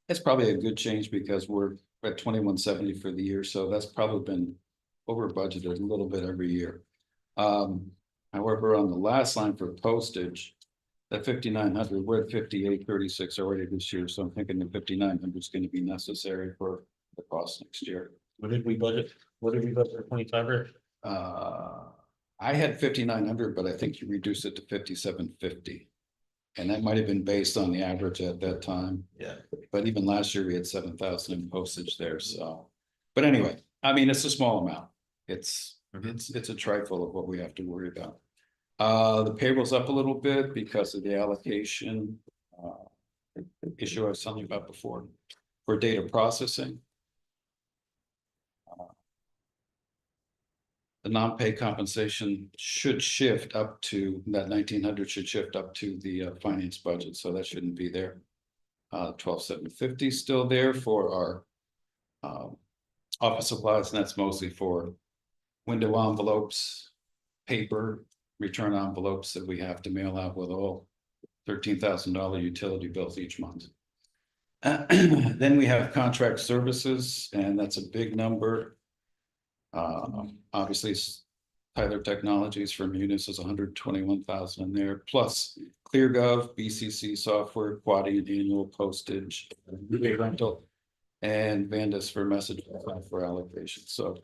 That's probably a good change because we're at 2170 for the year. So that's probably been over budgeted a little bit every year. However, on the last line for postage, that 5,900, we're at 5836 already this year. So I'm thinking the 5,900 is going to be necessary for the cost next year. What did we budget? What did we budget for 25? I had 5,900, but I think you reduced it to 5,750. And that might have been based on the average at that time. Yeah. But even last year we had 7,000 in postage there. So, but anyway, I mean, it's a small amount. It's a trifle of what we have to worry about. The payroll's up a little bit because of the allocation issue I was telling you about before for data processing. The non-pay compensation should shift up to that 1,900 should shift up to the finance budget, so that shouldn't be there. 12,750 still there for our office supplies, and that's mostly for window envelopes, paper, return envelopes that we have to mail out with all $13,000 utility bills each month. Then we have contract services, and that's a big number. Obviously Tyler Technologies for Munis is 121,000 in there, plus ClearGov, BCC software, Quadient annual postage, rental, and Vandus for message for allocation. So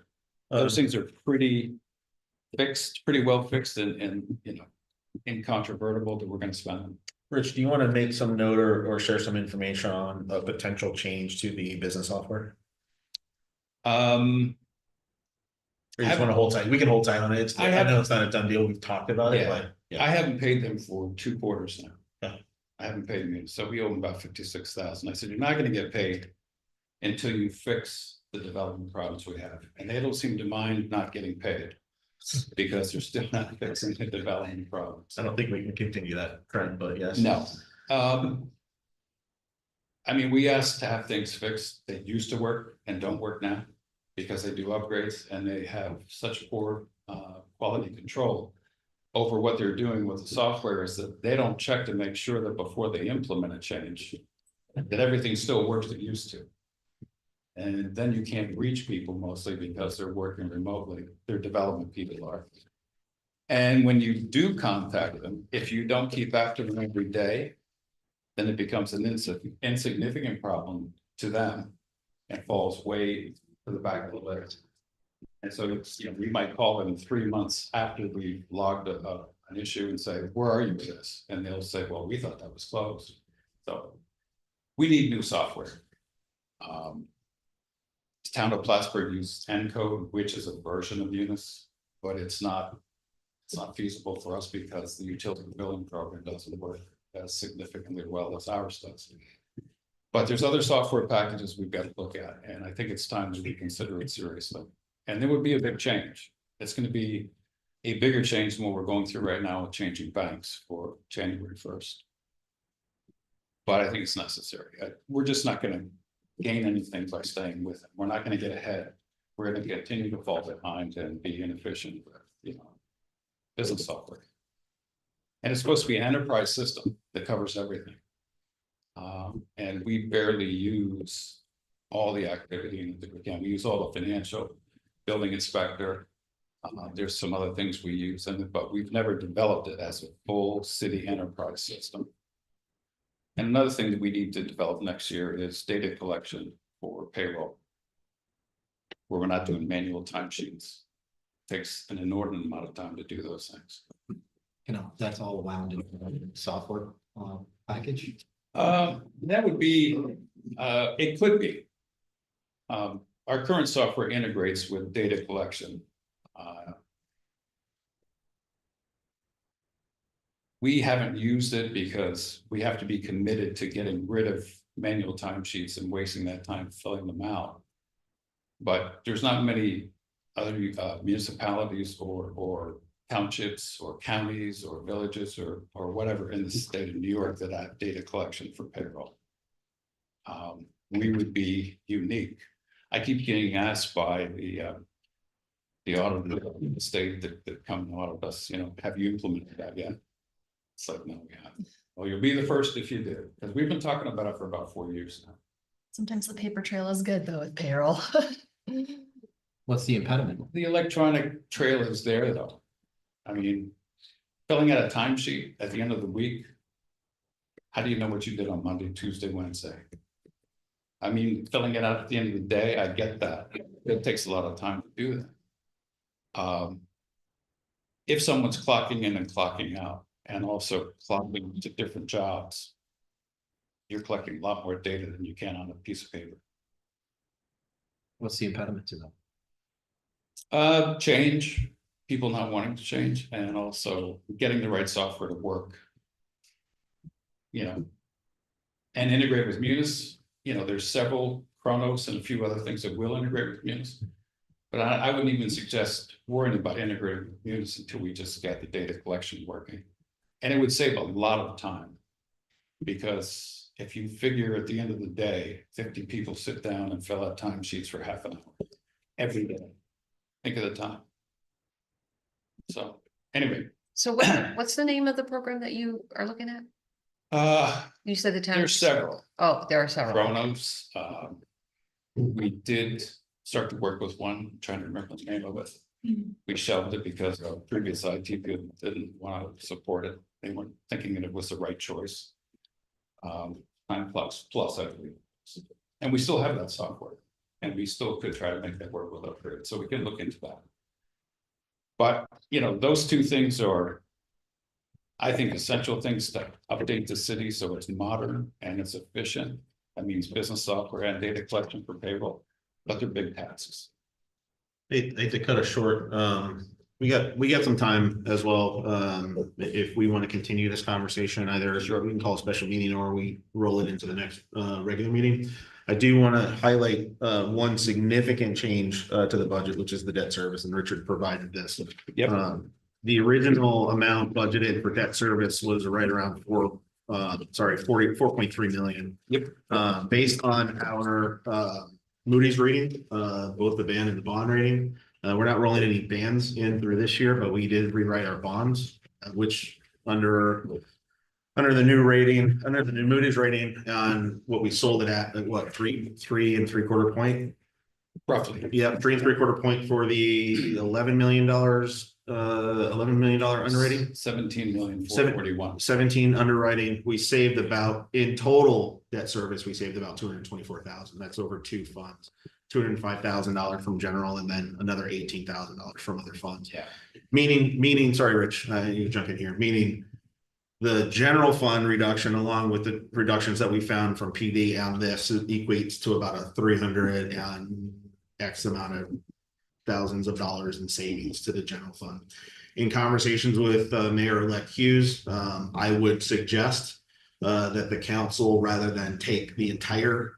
those things are pretty fixed, pretty well fixed, and incontrovertible that we're going to spend them. Rich, do you want to make some note or share some information on a potential change to the business software? Or you just want to hold tight? We can hold tight on it. I know it's not a done deal. We've talked about it, but yeah. I haven't paid them for 2 quarters now. Yeah. I haven't paid them, so we owe them about 56,000. I said, you're not going to get paid until you fix the development problems we have. And they don't seem to mind not getting paid because they're still not fixing the development problems. I don't think we can continue that trend, but yes. No. I mean, we asked to have things fixed. They used to work and don't work now because they do upgrades and they have such poor quality control. over what they're doing with the software is that they don't check to make sure that before they implement a change, that everything still works as it used to. And then you can't reach people mostly because they're working remotely, their development people are. And when you do contact them, if you don't keep after them every day, then it becomes an insignificant problem to them and falls way to the back of the list. And so it's, you know, we might call them 3 months after we logged an issue and say, where are you with this? And they'll say, well, we thought that was closed. So we need new software. Town of Plattsburgh used Encode, which is a version of Munis, but it's not feasible for us because the utility billing program doesn't work as significantly well as ours does. But there's other software packages we've got to look at, and I think it's time that we consider it seriously. And there would be a big change. It's going to be a bigger change than what we're going through right now with changing banks for January 1st. But I think it's necessary. We're just not going to gain anything by staying with it. We're not going to get ahead. We're going to continue to fall behind and be inefficient with, you know, business software. And it's supposed to be an enterprise system that covers everything. And we barely use all the activity in the weekend. We use all the financial, building inspector. There's some other things we use in it, but we've never developed it as a full city enterprise system. And another thing that we need to develop next year is data collection for payroll, where we're not doing manual timesheets. Takes an inordinate amount of time to do those things. You know, that's all wound in software package. That would be, it could be. Our current software integrates with data collection. We haven't used it because we have to be committed to getting rid of manual timesheets and wasting that time filling them out. But there's not many other municipalities or townships or counties or villages or whatever in the state of New York that have data collection for payroll. We would be unique. I keep getting asked by the auditor in the state that come and audit us, you know, have you implemented that yet? It's like, no, we haven't. Well, you'll be the first if you do, because we've been talking about it for about 4 years now. Sometimes the paper trail is good though with payroll. What's the impediment? The electronic trail is there though. I mean, filling out a timesheet at the end of the week. How do you know what you did on Monday, Tuesday, Wednesday? I mean, filling it out at the end of the day, I get that. It takes a lot of time to do that. If someone's clocking in and clocking out and also clocking to different jobs, you're collecting a lot more data than you can on a piece of paper. What's the impediment to that? Change, people not wanting to change, and also getting the right software to work. You know, and integrate with Munis. You know, there's several Kronos and a few other things that will integrate with Munis. But I wouldn't even suggest worrying about integrating with Munis until we just get the data collection working. And it would save a lot of time. Because if you figure at the end of the day, 50 people sit down and fill out timesheets for half an hour every day. Think of the time. So anyway. So what's the name of the program that you are looking at? You said the town. There's several. Oh, there are several. Kronos. We did start to work with one, I'm trying to remember the name of it. We shelved it because our previous IT people didn't want to support it. They weren't thinking that it was the right choice. 9+ plus, I believe. And we still have that software. And we still could try to make that work with upgrade. So we can look into that. But, you know, those two things are, I think, essential things to update the city so it's modern and it's efficient. That means business software and data collection for payroll, but they're big tasks. I hate to cut it short. We got some time as well. If we want to continue this conversation, either we can call a special meeting or we roll it into the next regular meeting. I do want to highlight one significant change to the budget, which is the debt service, and Richard provided this. Yep. The original amount budgeted for debt service was right around 4.3 million. Yep. Based on our Moody's rating, both the band and the bond rating. We're not rolling any bands in through this year, but we did rewrite our bonds. which under the new rating, under the new Moody's rating on what we sold it at what, 3.75 point? Roughly. Yeah, 3.75 point for the $11 million underwriting. 17,441,000. 17 underwriting, we saved about, in total debt service, we saved about 224,000. That's over two funds. $205,000 from general and then another $18,000 from other funds. Yeah. Meaning, sorry, Rich, you jump in here, meaning the general fund reduction along with the reductions that we found from PD on this equates to about a 300 and X amount of thousands of dollars in savings to the general fund. In conversations with Mayor-elect Hughes, I would suggest that the council, rather than take the entire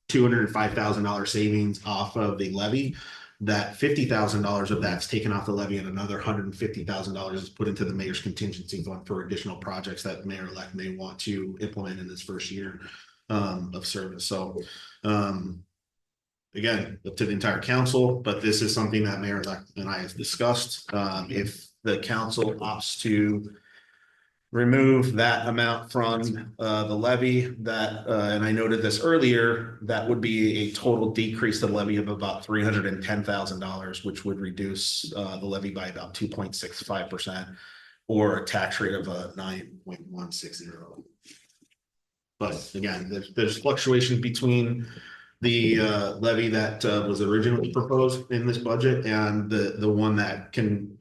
$205,000 savings off of the levy, that $50,000 of that's taken off the levy and another $150,000 is put into the mayor's contingency fund for additional projects that mayor-elect may want to implement in this first year of service. So again, up to the entire council, but this is something that mayor-elect and I have discussed. If the council opts to remove that amount from the levy, that and I noted this earlier, that would be a total decrease to the levy of about $310,000, which would reduce the levy by about 2.65% or a tax rate of 9.160. But again, there's fluctuations between the levy that was originally proposed in this budget and the one that can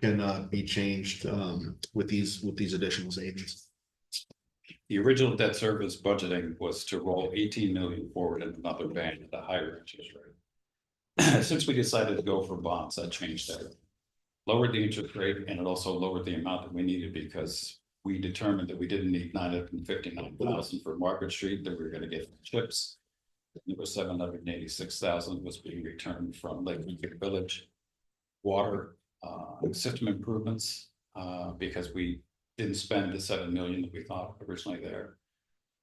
be changed with these additional savings. The original debt service budgeting was to roll 18 million forward in another band at a higher interest rate. Since we decided to go for bonds, that changed that. Lowered the interest rate and it also lowered the amount that we needed because we determined that we didn't need 959,000 for Margaret Street, that we were going to get chips. There was 786,000 was being returned from Lake Winfield Village water system improvements because we didn't spend the 7 million that we thought originally there.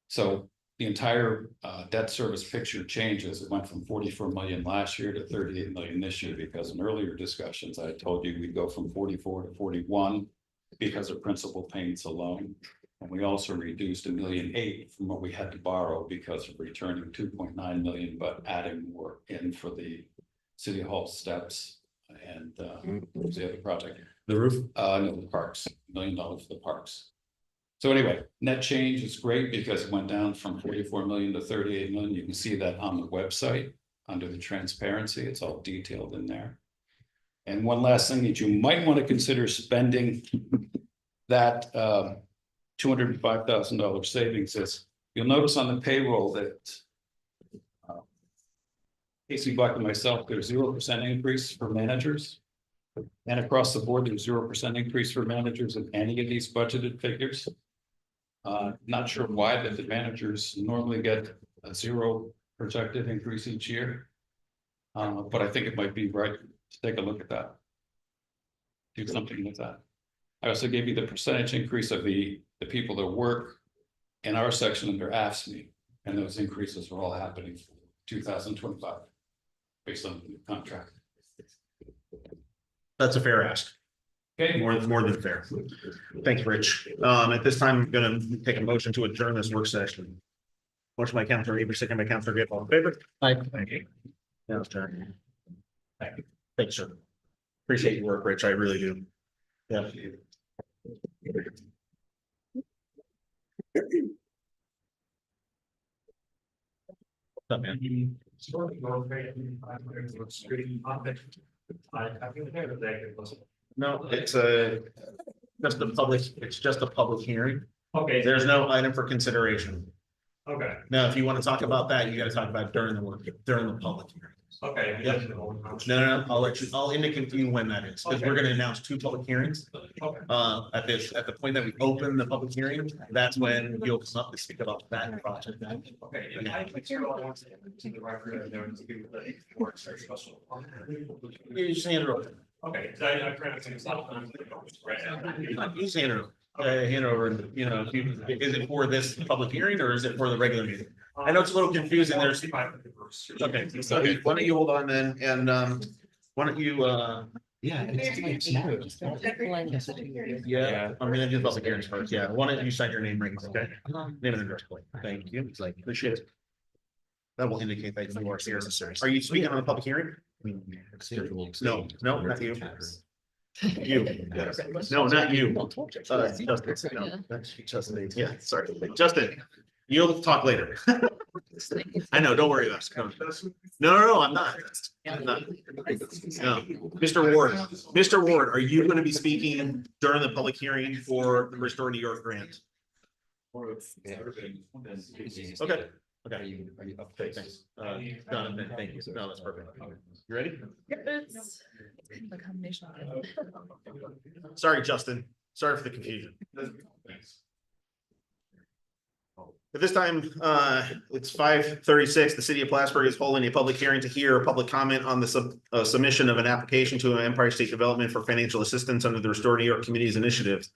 So the entire debt service picture changes. It went from 44 million last year to 38 million this year because in earlier discussions I told you we'd go from 44 to 41 because of principal payments alone. And we also reduced $1.8 million from what we had to borrow because of returning 2.9 million, but adding more in for the city hall steps and what was the other project? The roof? No, the parks, $1 million for the parks. So anyway, net change is great because it went down from 44 million to 38 million. You can see that on the website under the transparency. It's all detailed in there. And one last thing that you might want to consider spending that $205,000 savings is, you'll notice on the payroll that Casey Black and myself, there's 0% increase for managers. And across the board, there's 0% increase for managers in any of these budgeted figures. Not sure why that the managers normally get a 0 projected increase each year. But I think it might be right to take a look at that. Do something with that. I also gave you the percentage increase of the people that work in our section under AFSCME, and those increases are all happening for 2025 based on the contract. That's a fair ask. Okay. More than fair. Thanks, Rich. At this time, I'm gonna take a motion to adjourn this work session. Motion by Councilor Avery, second by Councilor Gibb, all in favor? Aye. Thank you. Now it's adjourned. Thank you. Thanks, sir. Appreciate your work, Rich. I really do. Yeah. What's up, man? No, it's just a public hearing. Okay. There's no item for consideration. Okay, Now, if you want to talk about that, you gotta talk about it during the public hearing. okay. Yeah. No, I'll indicate to you when that is, because we're gonna announce 2 public hearings. Okay. At the point that we open the public hearing, that's when you'll come up to speak about that project. Okay, and I material I want to the record, and then to give the board special. You just hand it over. Okay, so I printed some stuff. Right. You just hand it over. Hand it over, and, you know, is it for this public hearing or is it for the regular meeting? I know it's a little confusing. There's. Okay, so why don't you hold on then, and why don't you Yeah. Yeah, I'm gonna do public hearings first. Yeah, why don't you sign your name rings, okay? Name and address, please. Thank you. It's like, appreciate it. That will indicate that you are serious. Are you speaking on a public hearing? No, no, not you. You, yes. No, not you. Justin, no, that's Justin, yeah, sorry. Justin, you'll talk later. I know, don't worry about it. No, I'm not. I'm not. No. Mr. Ward, are you gonna be speaking during the public hearing for the Restore New York grant? Okay. Okay. Okay, thanks. Jonathan, thank you. No, that's perfect. You ready? The combination. Sorry, Justin. Sorry for the confusion. At this time, it's 5:36. The city of Plattsburgh is holding a public hearing to hear a public comment on the submission of an application to Empire State Development for financial assistance under the Restore New York Communities Initiative.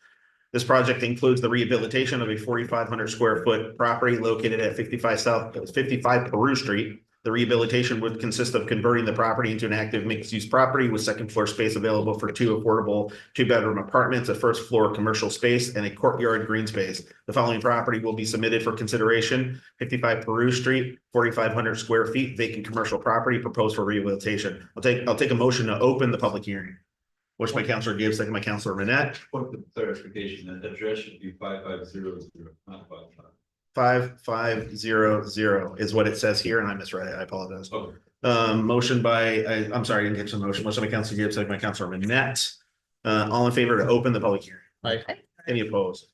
This project includes the rehabilitation of a 4,500 square foot property located at 55 Peru Street. The rehabilitation would consist of converting the property into an active mixed-use property with second floor space available for 2 affordable 2-bedroom apartments, a first floor commercial space, and a courtyard green space. The following property will be submitted for consideration: 55 Peru Street, 4,500 square feet, vacant commercial property proposed for rehabilitation. I'll take a motion to open the public hearing. Which by Councilor Gibbs, second by Councilor Manette. For the clarification, that address should be 5500, not 55. 5500 is what it says here, and I misread it. I apologize. Okay. Motion by, I'm sorry, I didn't get to the motion. Motion by Councilor Gibbs, second by Councilor Manette. All in favor to open the public hearing? Aye. Any opposed?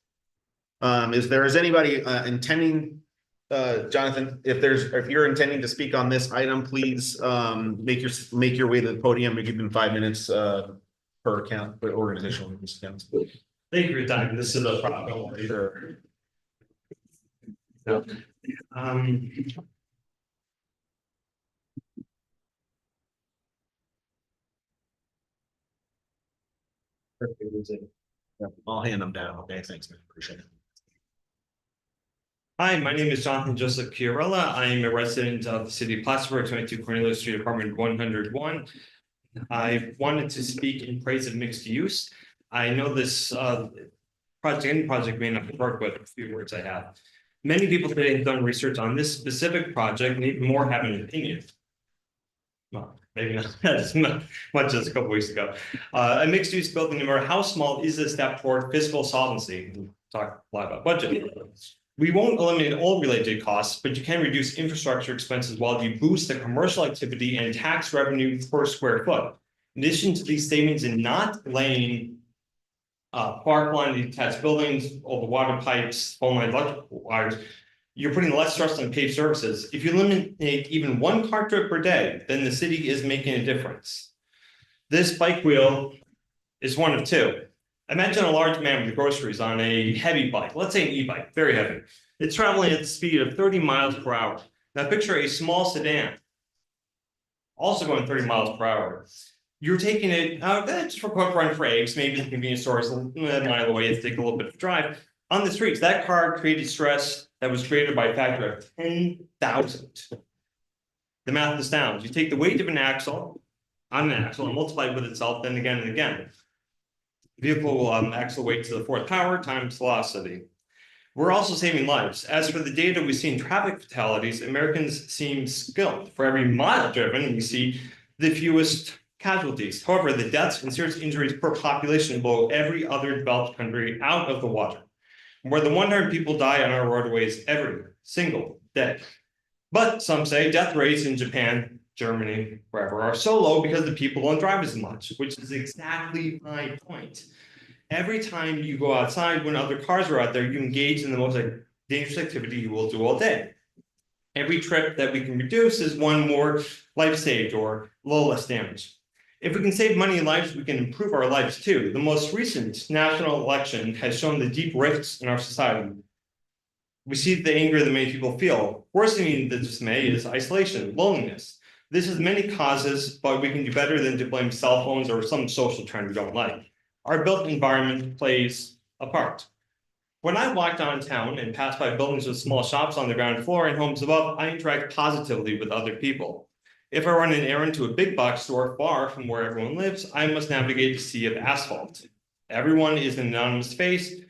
Is anybody intending, Jonathan, if you're intending to speak on this item, please make your way to the podium. We give them 5 minutes per account, per organizational accounts. Thank you for your time. This is a problem. Sure. I'll hand them down. Okay, thanks, man. Appreciate it. Hi, my name is Jonathan Joseph Chiarella. I am a resident of the city of Plattsburgh, 22 Cornelius Street, apartment 101. I wanted to speak in praise of mixed use. I know this any project may not work, but a few words I have. Many people today have done research on this specific project, and even more have an opinion. Well, maybe not as much as a couple weeks ago. A mixed use building, no matter how small, is a step toward fiscal solvency. We talk a lot about budget. We won't eliminate all related costs, but you can reduce infrastructure expenses while you boost the commercial activity and tax revenue per square foot. In addition to these savings in not laying park line detached buildings, all the water pipes, phone line, electrical wires, you're putting less stress on paved surfaces. If you eliminate even one car trip per day, then the city is making a difference. This bike wheel is one of two. Imagine a large man with groceries on a heavy bike, let's say an e-bike, very heavy. It's traveling at the speed of 30 miles per hour. Now picture a small sedan, also going 30 miles per hour. You're taking it out just for a quick run for eggs, maybe the convenience store is a mile away, it's take a little bit of a drive. On the streets, that car created stress that was created by a factor of 10,000. The math is down. You take the weight of an axle on an axle and multiply it with itself, then again and again. Vehicle will axle weight to the 4th power times velocity. We're also saving lives. As for the data we see in traffic fatalities, Americans seem skilled. For every mile driven, we see the fewest casualties. However, the deaths and serious injuries per population blow every other developed country out of the water. More than 100 people die on our roadways every single day. But some say death rates in Japan, Germany, wherever are so low because the people don't drive as much, which is exactly my point. Every time you go outside when other cars are out there, you engage in the most dangerous activity you will do all day. Every trip that we can reduce is one more life saved or a little less damage. If we can save money and lives, we can improve our lives too. The most recent national election has shown the deep rifts in our society. We see the anger that many people feel. Worsening the dismay is isolation, loneliness. This has many causes, but we can do better than to blame cell phones or some social trend we don't like. Our built environment plays a part. When I walk downtown and pass by buildings with small shops on the ground floor and homes above, I interact positively with other people. If I run an errand to a big box store far from where everyone lives, I must navigate a sea of asphalt. Everyone is an anonymous face,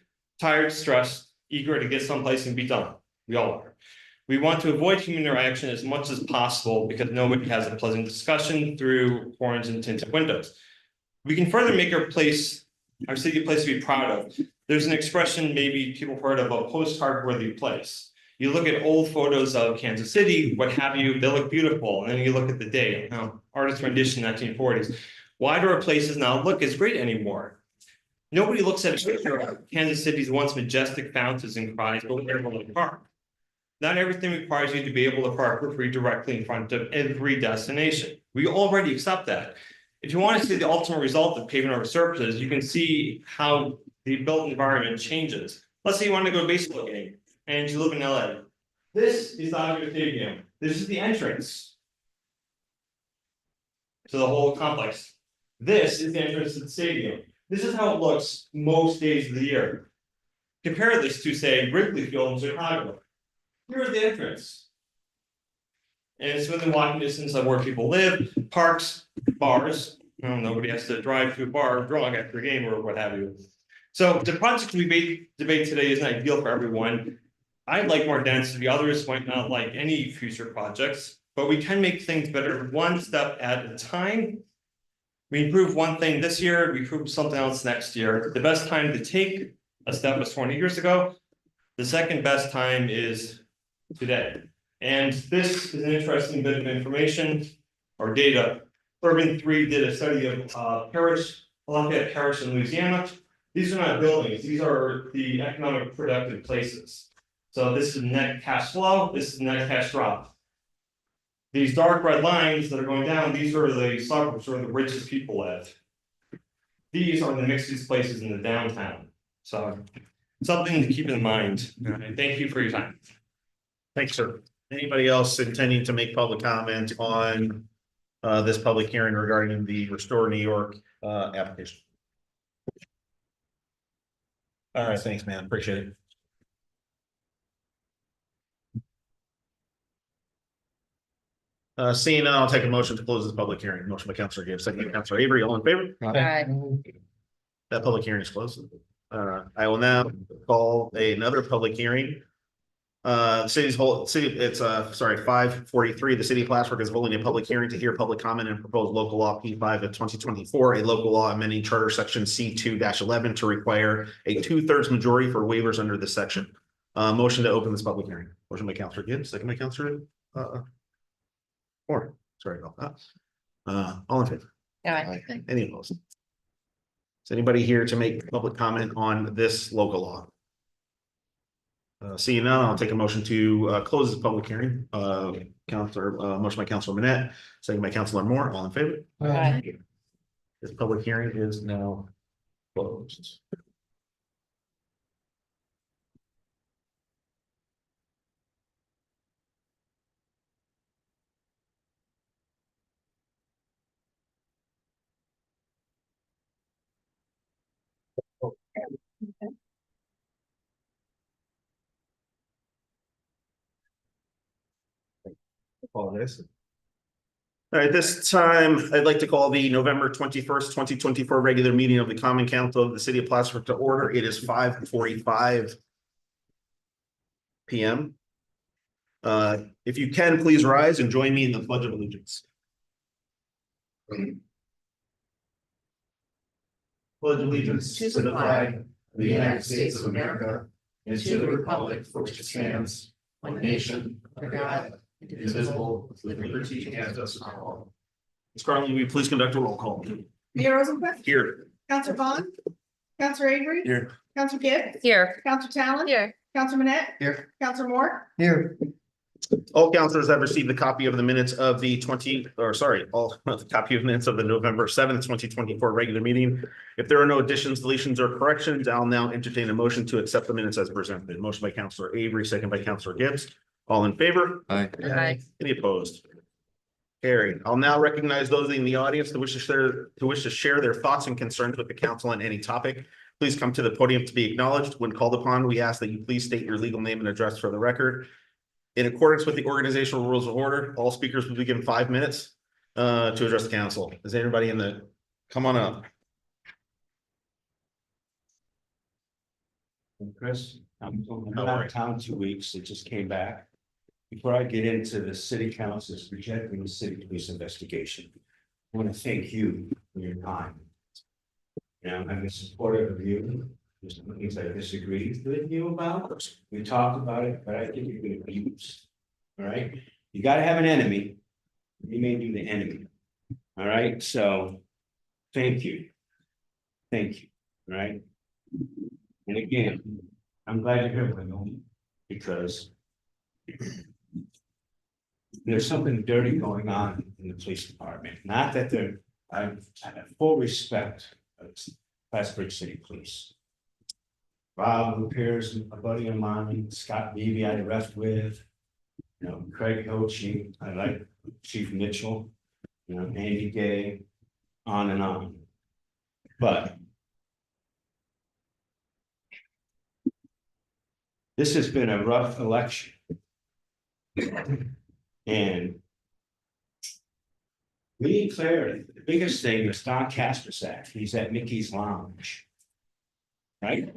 tired, stressed, eager to get someplace and be done. We all are. We want to avoid human interaction as much as possible because nobody has a pleasant discussion through horns and tinted windows. We can further make our city a place to be proud of. There's an expression maybe people heard of, a postcard worthy place. You look at old photos of Kansas City, what have you, they look beautiful. And then you look at the day, artist rendition 1940s. Why do our places not look as great anymore? Nobody looks at a picture of Kansas City's once majestic fountains and cries, but where will they park? Not everything requires you to be able to park for free directly in front of every destination. We already accept that. If you want to see the ultimate result of paving over surfaces, you can see how the built environment changes. Let's say you want to go to a baseball game and you live in LA. This is Dodger Stadium. This is the entrance to the whole complex. This is the entrance to the stadium. This is how it looks most days of the year. Compare this to, say, Wrigley Field in Chicago. Here's the entrance. And it's within walking distance of where people live, parks, bars. Nobody has to drive to a bar drunk after a game or what have you. So the project we debate today isn't ideal for everyone. I'd like more density, others might not like any future projects, but we can make things better one step at a time. We improve one thing this year, we improve something else next year. The best time to take a step was 20 years ago. The second best time is today. And this is an interesting bit of information or data. Urban 3 did a study of Lafayette Parish in Louisiana. These are not buildings, these are the economic productive places. So this is net cash flow, this is net cash drop. These dark red lines that are going down, these are the suburbs where the richest people live. These are the mixed use places in the downtown. So something to keep in mind. And thank you for your time. Thanks, sir. Anybody else intending to make public comment on this public hearing regarding the Restore New York application? All right, thanks, man. Appreciate it. Seeing none, I'll take a motion to close this public hearing. Motion by Councilor Gibbs, second by Councilor Avery, all in favor? That public hearing is closed. I will now call another public hearing. It's 5:43. The city of Plattsburgh is holding a public hearing to hear public comment and proposed local law P5 of 2024, a local law amending charter section C2-11 to require a 2/3 majority for waivers under this section. Motion to open this public hearing. Motion by Councilor Gibbs, second by Councilor Moore. Sorry about that. All in favor? Any opposed? Is anybody here to make public comment on this local law? Seeing none, I'll take a motion to close this public hearing. Motion by Councilor Manette, second by Councilor Moore, all in favor? This public hearing is now closed. Apologize. All right, this time I'd like to call the November 21st, 2024 regular meeting of the Common Council of the City of Plattsburgh to order. It is 5:45 p.m. If you can, please rise and join me in the Pledge of Allegiance. Pledge allegiance to the flag of the United States of America and to the republic for which it stands, one nation, under God, indivisible, with liberty and justice for all. Ms. Carlin, will you please conduct a roll call? Mayor Rosenquist. Here. Counselor Vaughn. Counselor Avery. Here. Counselor Gibbs. Here. Counselor Talon. Here. Counselor Manette. Here. Counselor Moore. Here. All councilors have received a copy of the minutes of the copy of minutes of the November 7th, 2024 regular meeting. If there are no additions, deletions, or corrections, I'll now entertain a motion to accept the minutes as presented. Motion by Councilor Avery, second by Councilor Gibbs. All in favor? Aye. Any opposed? Carried. I'll now recognize those in the audience who wish to share their thoughts and concerns with the council on any topic. Please come to the podium to be acknowledged. When called upon, we ask that you please state your legal name and address for the record. In accordance with the organizational rules of order, all speakers will be given 5 minutes. to address the council. Is anybody come on up? Chris, I'm out of town 2 weeks, I just came back. Before I get into the city council's rejecting the city police investigation, I want to thank you for your time. You know, I've been supportive of you. There's some things I disagree with you about. We talked about it, but I think you've been abused. All right, you gotta have an enemy. You made you the enemy. All right, so thank you. Thank you, all right? And again, I'm glad you're here, Wendell, because there's something dirty going on in the police department. Not that I have full respect of Plattsburgh City Police. Rob, who appears, a buddy of mine, Scott Beebe, I rest with, you know, Craig Hochi, I like Chief Mitchell, you know, Andy Gay, on and on. But this has been a rough election. And we need clarity. The biggest thing is Don Kaspersak. He's at Mickey's Lounge. Right?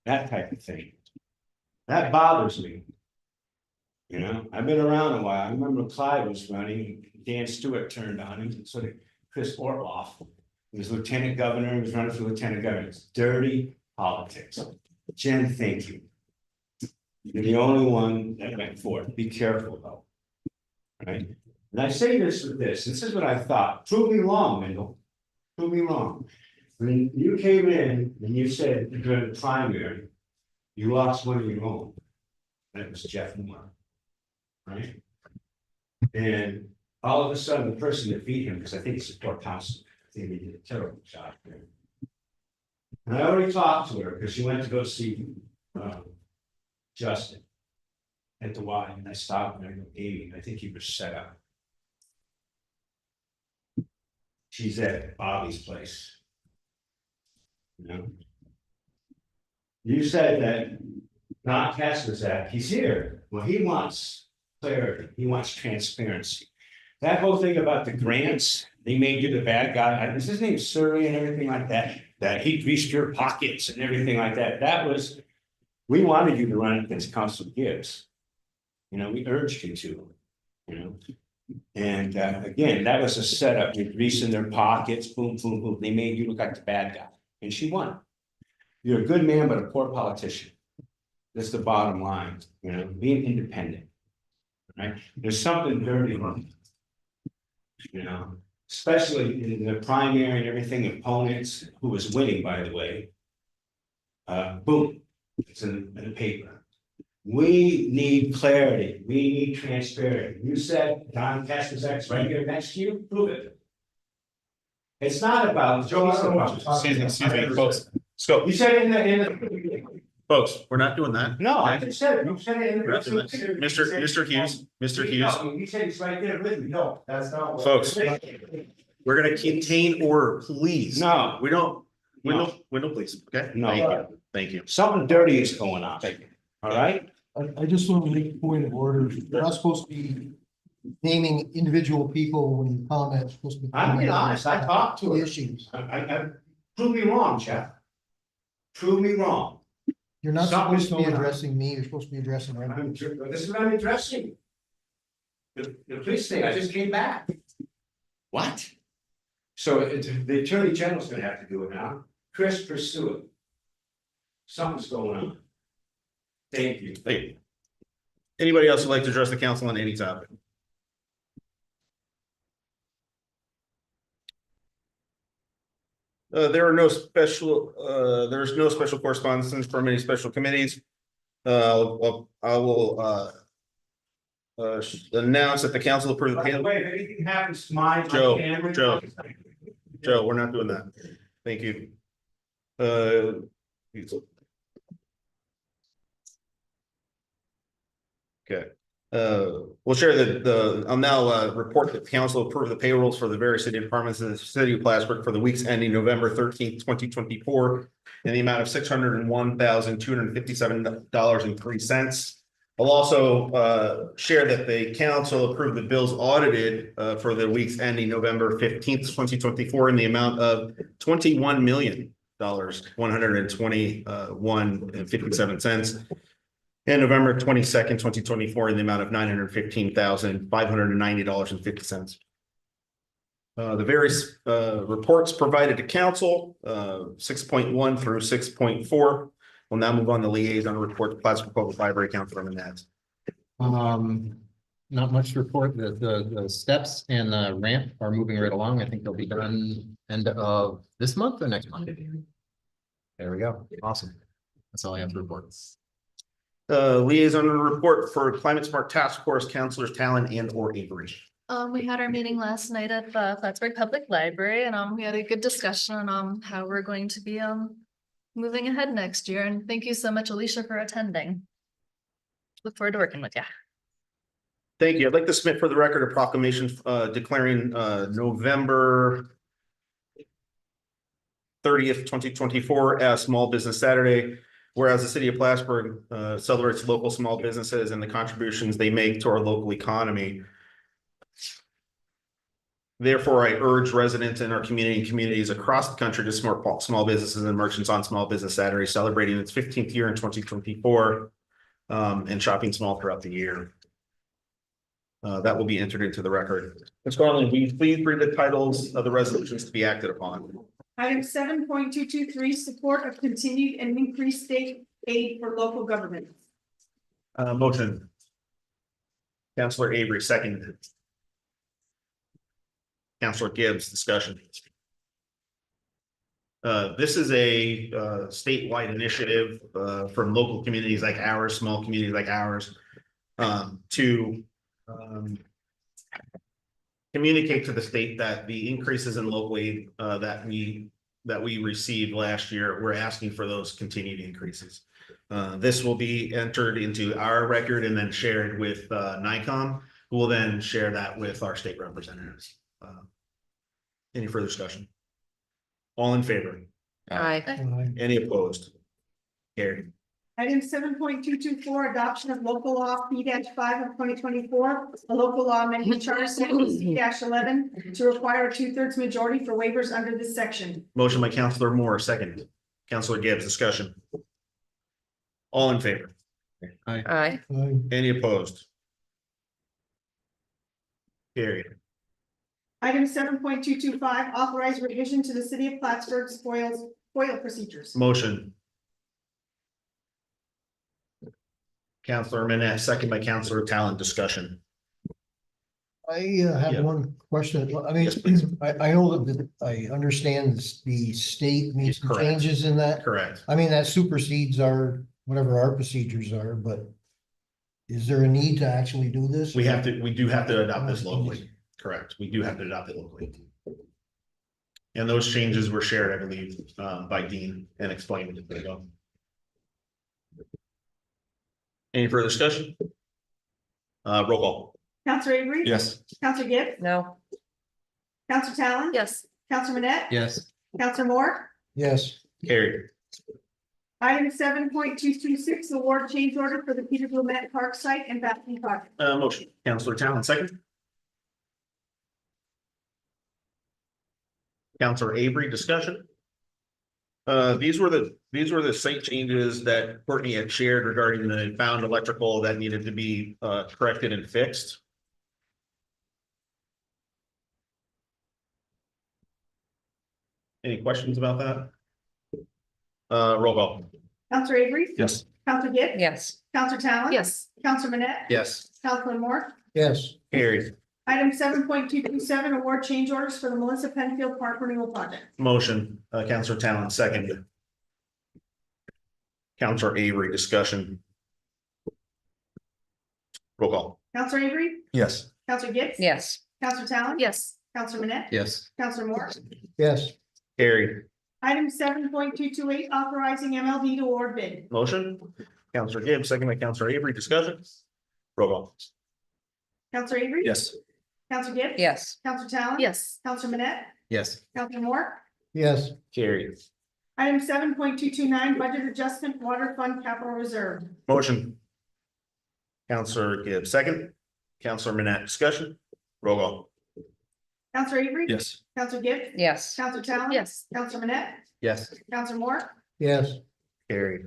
That type of thing. That bothers me. You know, I've been around a while. I remember Clyde was running, Dan Stewart turned on him, so did Chris Ortloff. He was lieutenant governor, he was running for lieutenant governor. It's dirty politics. Jen, thank you. You're the only one that went for it. Be careful though. Right? And I say this with this is what I thought. Prove me wrong, Mendel. Prove me wrong. When you came in and you said during the primary, you lost one of your own. That was Jeff Moore. Right? And all of a sudden, the person that beat him, because I think it's the court counsel, I think he did a terrible job there. And I already talked to her because she went to go see Justin at the Y, and I stopped and I go, Amy, I think he was set up. She's at Bobby's place. You know, you said that Don Kaspersak, he's here. Well, he wants clarity. He wants transparency. That whole thing about the grants, they made you the bad guy. Is his name Surrey and everything like that? That he greased your pockets and everything like that. That was, we wanted you to run against Council Gibbs. You know, we urged you to, you know. And again, that was a setup. You're greasing their pockets, boom, boom, boom. They made you look like the bad guy. And she won. You're a good man, but a poor politician. That's the bottom line, you know, being independent. Right? There's something dirty wrong. You know, especially in the primary and everything, opponents who was winning, by the way. Boom, it's in the paper. We need clarity. We need transparency. You said Don Kaspersak's right here next to you. Prove it. It's not about Joe. Excuse me, folks. Scope. You said it in the. Folks, we're not doing that. No, I just said it. You said it in the. Mr. Hughes, You said it's right there with me. No, that's not. what- Folks. We're gonna contain order, please. No. We don't, No. window, please, okay? No. Thank you, thank you. Something dirty is going on. All right? I just want to make a point of order. You're not supposed to be naming individual people when you comment. You're supposed to be. I'm being honest. I talked to her. Issues. Prove me wrong, Jeff. Prove me wrong. You're not Something's supposed to be going on. addressing me. You're supposed to be addressing her. This is what I'm addressing. The police thing, I just came back. What? So the attorney general's gonna have to do it now. Chris, pursue it. Something's going on. Thank you. Thank you. Anybody else would like to address the council on any topic? There are no special, there's no special correspondence from any special committees. I will announce that the council approved the By the payment. way, if anything happens to mine. Joe, Joe, we're not doing that. Thank you. Okay, we'll share I'll now report that the council approved the payrolls for the various city departments in the city of Plattsburgh for the weeks ending November 13th, 2024. In the amount of $601,257.03. I'll also share that the council approved the bills audited for the weeks ending November 15th, 2024 in the amount of $21,121.57. And November 22nd, 2024 in the amount of $915,590.50. The various reports provided to council, 6.1 through 6.4. We'll now move on to liaison report, Plattsburgh Public Library, Councilor Manette. Not much to report. The steps and the ramp are moving right along. I think they'll be done end of this month or next month. There we go. Awesome. That's all I have to report. Liaison report for Climate Smart Task Force, Councilors Talon and or Avery. We had our meeting last night at the Plattsburgh Public Library and we had a good discussion on how we're going to be moving ahead next year. And thank you so much, Alicia, for attending. Look forward to working with you. Thank you. I'd like to submit for the record a proclamation declaring November 30th, 2024 as Small Business Saturday. Whereas the city of Plattsburgh celebrates local small businesses and the contributions they make to our local economy. Therefore, I urge residents in our community and communities across the country to support small businesses and merchants on Small Business Saturday, celebrating its 15th year in 2024 and shopping small throughout the year. That will be entered into the record. Ms. Garland, will you please read the titles of the resolutions to be acted upon? Item 7.223, support of continued and increased state aid for local governments. Motion. Councilor Avery, seconded. Councilor Gibbs, discussion. This is a statewide initiative from local communities like ours, small communities like ours, to communicate to the state that the increases in local aid that we received last year, we're asking for those continued increases. This will be entered into our record and then shared with NICOM, who will then share that with our state representatives. Any further discussion? All in favor? Aye. Any opposed? Carried. Item 7.224, adoption of local law P-5 of 2024, a local law amending charter section C-11 to require a 2/3 majority for waivers under this section. Motion by Councilor Moore, second. Councilor Gibbs, discussion. All in favor? Aye. Any opposed? Carried. Item 7.225, authorize revision to the city of Plattsburgh's FOIL procedures. Motion. Councilor Manette, second by Councilor Talon, discussion. I Yeah. have one question. I mean, Yes, please. I know that I understand the state made some Correct. changes in that. Correct. I mean, that supersedes whatever our procedures are, but is there a need to actually do this? We do have to adopt this locally. Correct. We do have to adopt it locally. And those changes were shared, I believe, by Dean and explained. There you go. Any further discussion? Roll call. Councilor Avery? Yes. Councilor Gibbs? No. Councilor Talon? Yes. Councilor Manette? Yes. Councilor Moore? Yes. Carried. Item 7.226, award change order for the Peter Blumet Park site and bathroom project. Motion. Councilor Talon, second. Councilor Avery, discussion. These were the site changes that Courtney had shared regarding the found electrical that needed to be corrected and fixed. Any questions about that? Roll call. Councilor Avery? Yes. Councilor Gibbs? Yes. Councilor Talon? Yes. Councilor Manette? Yes. Councilor Moore? Yes. Carried. Item 7.227, award change orders for the Melissa Penfield Park renewal project. Motion, Councilor Talon, second. Councilor Avery, discussion. Roll call. Councilor Avery? Yes. Councilor Gibbs? Yes. Councilor Talon? Yes. Councilor Manette? Yes. Councilor Moore? Yes. Carried. Item 7.228, authorizing MLD to award bid. Motion, Councilor Gibbs, second by Councilor Avery, discussion. Roll call. Councilor Avery? Yes. Councilor Gibbs? Yes. Councilor Talon? Yes. Councilor Manette? Yes. Councilor Moore? Yes. Carried. Item 7.229, budget adjustment water fund capital reserve. Motion. Counselor Gibbs, second. Counselor Manette, discussion, roll call. Counselor Avery. Yes. Counselor Gibbs. Yes. Counselor Talon. Yes. Counselor Manette. Yes. Counselor Moore. Yes, Carried.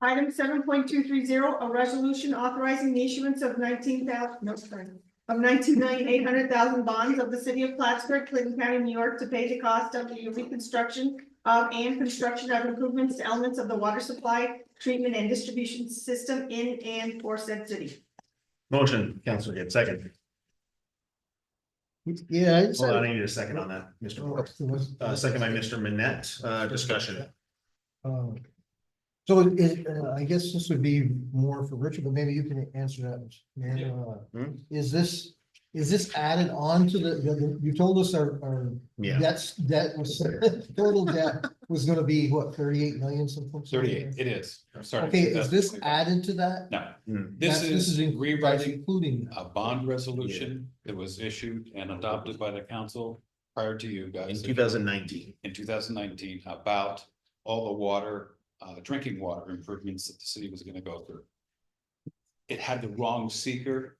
Item 7.230, a resolution authorizing the issuance of 19,800,000 bonds of the city of Plattsburgh, Clinton County, New York, to pay the cost of the reconstruction of and construction of improvements to elements of the water supply, treatment and distribution system in and for said city. Motion, Counselor Gibbs, second. yeah. it's Hold on, a- I need a second on that, Mr. Moore. Second by Mr. Manette, discussion. So I guess this would be more for Richard, but maybe you can answer that. Hmm? Is this added on to you told us our Yeah. debt was, total debt was gonna be what, 38 million something? 38, it is. I'm sorry. Okay, is this added to that? No, Hmm. this is that's rewriting including. a bond resolution that was issued and adopted by the council prior to you guys. In 2019. In 2019 about all the water, drinking water improvements that the city was gonna go through. It had the wrong seeker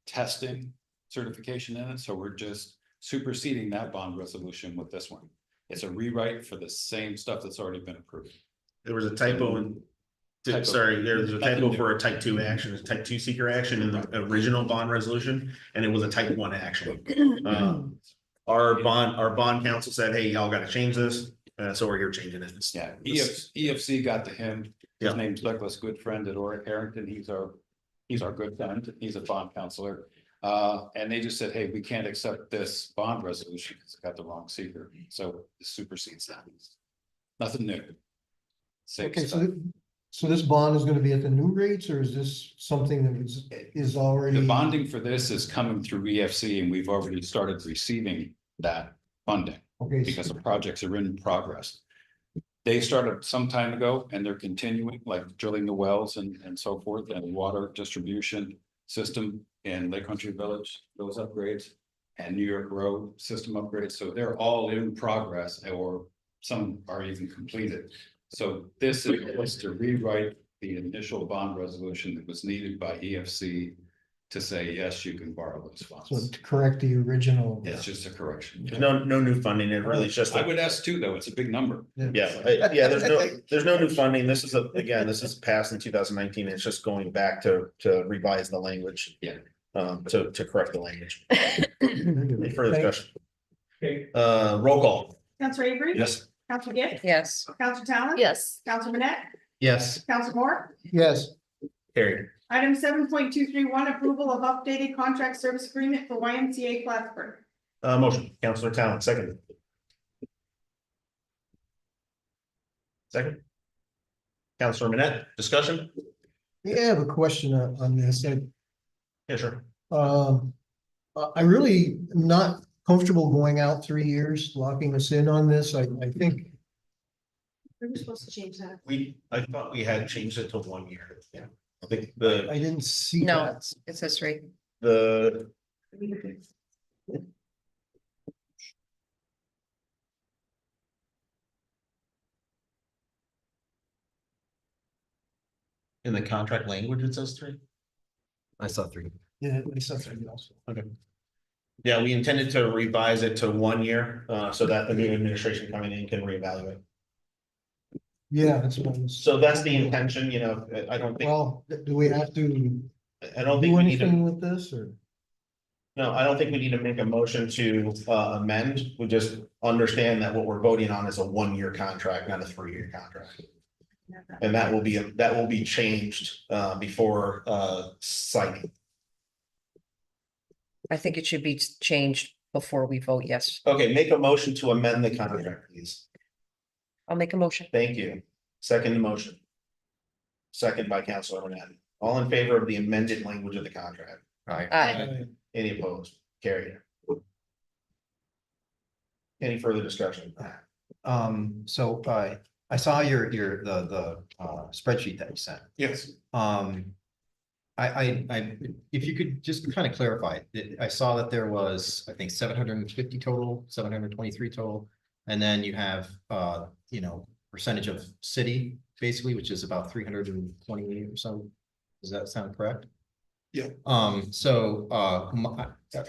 testing certification in it, so we're just superseding that bond resolution with this one. It's a rewrite for the same stuff that's already been approved. There was a typo in, Typo. sorry, there was a typo Nothing new. for a type 2 action, a type 2 seeker action in the original bond resolution, and it was a type 1 action. Our bond council said, hey, y'all gotta change this, so we're here changing it. Yeah, EFC got to him. Yeah. His name's Douglas Goodfriend at Oric Harrington. He's our good friend. He's a bond counselor. And they just said, hey, we can't accept this bond resolution because it got the wrong seeker. So it supersedes that. Nothing new. Same Okay, stuff. so this bond is gonna be at the new rates, or is this something that is already? The bonding for this is coming through EFC and we've already started receiving that funding. Okay, Because the projects are in progress. They started some time ago and they're continuing, like drilling the wells and so forth, and water distribution system in Lake Country Village, those upgrades. And New York Road system upgrades, so they're all in progress, or some are even completed. So this is to rewrite the initial bond resolution that was needed by EFC to say, yes, you can borrow those so funds. to correct the original. It's just a correction. There's no new funding, it really is just. I would ask too, though, it's a big number. Yeah, there's no new funding. This is this is passed in 2019. It's just going back to revise the language. Yeah. To correct the language. Any further discussion? Okay. Roll call. Counselor Avery. Yes. Counselor Gibbs. Yes. Counselor Talon. Yes. Counselor Manette. Yes. Counselor Moore. Yes, Carried. Item 7.231, approval of updated contract service agreement for YMCA Plattsburgh. Motion, Counselor Talon, second. Second. Counselor Manette, discussion? yeah, I have a question on this. Yeah, sure. I really am not comfortable going out 3 years, locking us in on this. I think, We were supposed to change that. I thought we had changed it to 1 year. Yeah. I think I didn't see No, that. it says right. the. In the contract language, it says 3. I saw 3. Yeah, at least that's what it also. Yeah, we intended to revise it to 1 year, so that the new administration coming in can reevaluate. Yeah, that's what I was. So that's the intention, I don't think, Well, do we have to I don't think do we need to, anything with this or? no, I don't think we need to make a motion to amend. We just understand that what we're voting on is a 1 year contract, not a 3 year contract. And that will be changed before signing. I think it should be changed before we vote yes. Okay, make a motion to amend the contract, please. I'll make a motion. Thank you. Second motion. Second by Councilor Renat. All in favor of the amended language of the contract? Aye. Any opposed? Carried. Any further discussion? So I saw the spreadsheet that you sent. Yes. If you could just kind of clarify, I saw that there was, I think, 750 total, 723 total. And then you have, percentage of city, basically, which is about 328 or so. Does that sound correct? Yeah. So,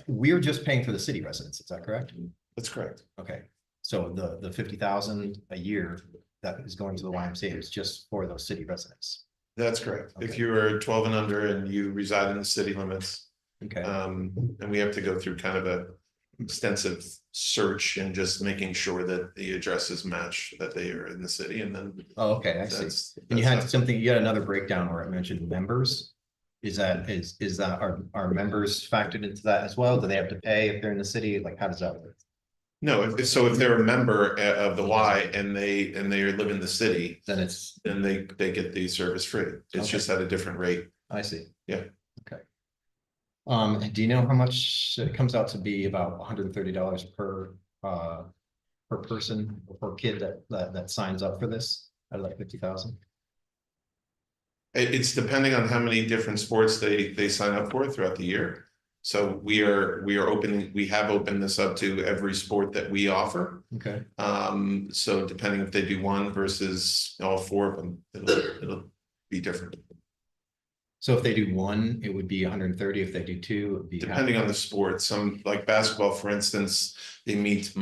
we're just paying for the city residents, is that correct? That's correct. Okay, so the 50,000 a year that is going to the YMCA is just for those city residents. That's correct. If Okay. you are 12 and under and you reside in the city limits, Okay, and we have to go through kind of a extensive search and just making sure that the addresses match that they are in the city, and then oh, okay, I see. that's. And you had that's- something, you had another breakdown where it mentioned members. Is that, are members factored into that as well? Do they have to pay if they're in the city? Like, how does that work? No, if they're a member of the Y and they live in the city, Then it's, then they get the service free. It's Okay. just at a different rate. I see. Yeah. Okay. And do you know how much it comes out to be? About $130 per person, per kid that signs up for this out of like 50,000? It's depending on how many different sports they sign up for throughout the year. So we have opened this up to every sport that we offer. Okay. So depending if they do one versus all four of them, it'll be different. So if they do one, it would be 130. If they do two, it would be half. Depending on the sport, some like basketball, for instance, they meet,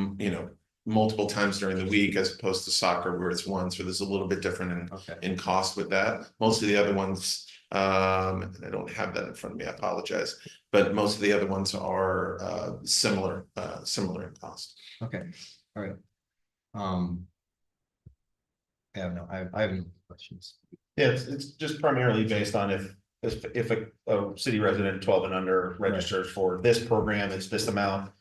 multiple times during the week as opposed to soccer where it's once, so there's a little bit different Okay. in cost with that. Most of the other ones, I don't have that in front of me, I apologize, but most of the other ones are similar in cost. Okay, all right. I have no questions. Yeah, it's just primarily based on if a city resident 12 and under registers for this program, it's this amount.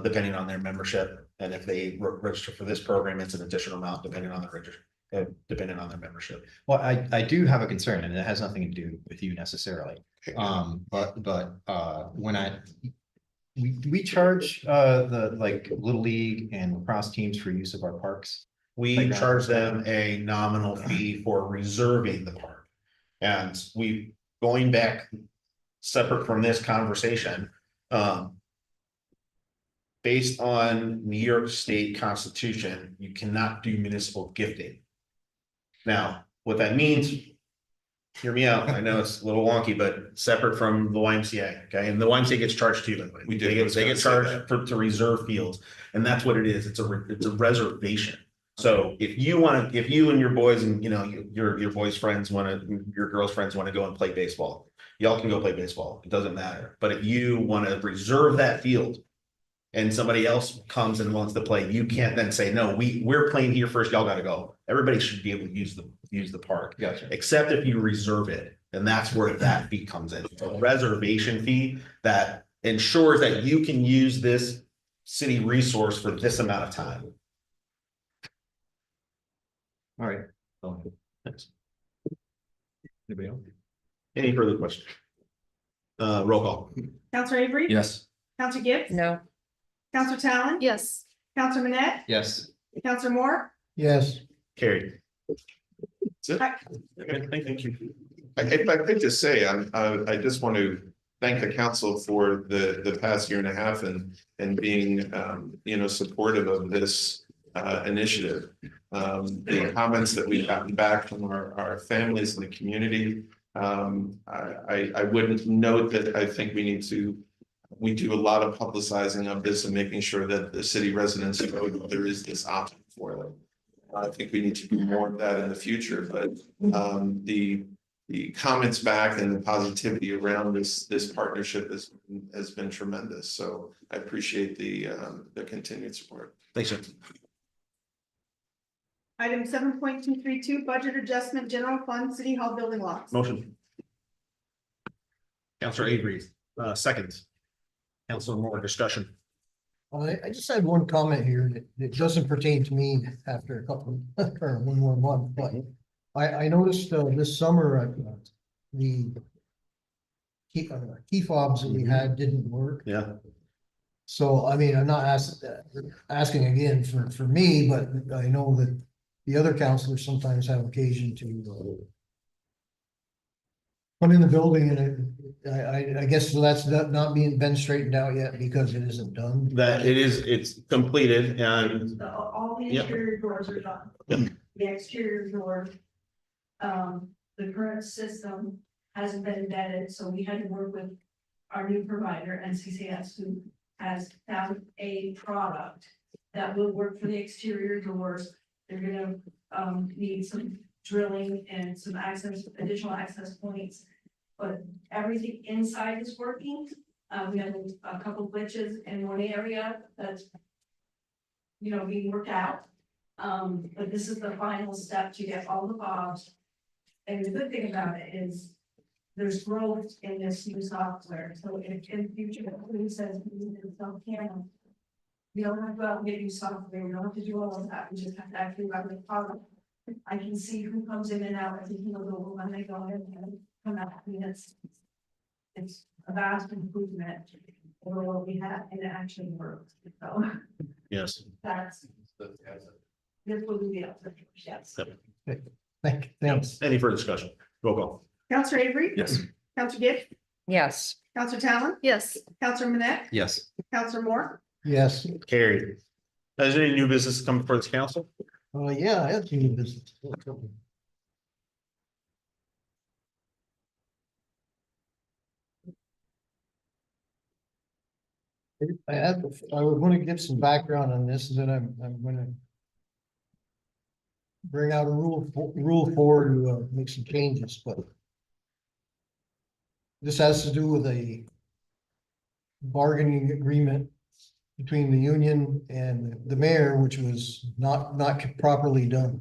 Depending on their membership, and if they register for this program, it's an additional amount depending on depending on their membership. Well, I do have a concern, and it has nothing to do with you necessarily. But when we charge the like Little League and lacrosse teams for use of our parks. We Like that. charge them a nominal fee for reserving the park. And going back separate from this conversation, based on New York State Constitution, you cannot do municipal gifting. Now, what that means, hear me out, I know it's a little wonky, but separate from the YMCA, okay? And the YMCA gets charged too, by the way. We do. They get charged to reserve fields, and that's what it is. It's a reservation. So if you and your boys and your boys' friends your girls' friends want to go and play baseball, y'all can go play baseball. It doesn't matter. But if you want to reserve that field and somebody else comes and wants to play, you can't then say, no, we're playing here first, y'all gotta go. Everybody should be able to use the park. Gotcha. Except if you reserve it, and that's where that fee comes in. It's a reservation fee that ensures that you can use this city resource for this amount of time. All right. Thanks. Anybody else? Any further questions? Roll call. Counselor Avery? Yes. Counselor Gibbs? No. Counselor Talon? Yes. Counselor Manette? Yes. Counselor Moore? Yes, Carried. That's it. Okay, thank you. If I could just say, I just want to thank the council for the past year and a half and being, supportive of this initiative. The comments that we've gotten back from our families and the community. I wouldn't note that I think we do a lot of publicizing of this and making sure that the city residents know that there is this option for them. I think we need to do more of that in the future, but the comments back and the positivity around this partnership has been tremendous. So I appreciate the continued support. Thanks, sir. Item 7.232, budget adjustment, general fund, city hall building lots. Motion. Counselor Avery, seconds. Counselor Moore, discussion. I just had one comment here that doesn't pertain to me after a couple, or one more month, but I noticed this summer, the key fobs that we had didn't work. Yeah. So, I mean, I'm not asking again for me, but I know that the other counselors sometimes have occasion to come in the building, and I guess that's not been straightened out yet because it isn't done. That it's completed and All the Yep. interior doors are done. Yep. The exterior door, the current system hasn't been embedded, so we had to work with our new provider, NCCS, who has found a product that will work for the exterior doors. They're gonna need some drilling and some additional access points. But everything inside is working. We have a couple glitches in one area that's being worked out. But this is the final step to get all the fobs. And the good thing about it is there's growth in this new software. So if in the future, who says we need to sell cameras, we don't have to go out and get new software. We don't have to do all of that. We just have to actually run the product. I can see who comes in and out. I think know when they go in and come out. I mean, it's a vast improvement over what we had, and it actually works. So Yes. that's this will be the answer. Yes. Thanks. Any further discussion? Roll call. Counselor Avery? Yes. Counselor Gibbs? Yes. Counselor Talon? Yes. Counselor Manette? Yes. Counselor Moore? Yes, Carried. Has any new business come before this council? yeah, I have some new business. I was gonna give some background on this, and then I'm gonna bring out a rule 4 to make some changes, but this has to do with a bargaining agreement between the union and the mayor, which was not properly done.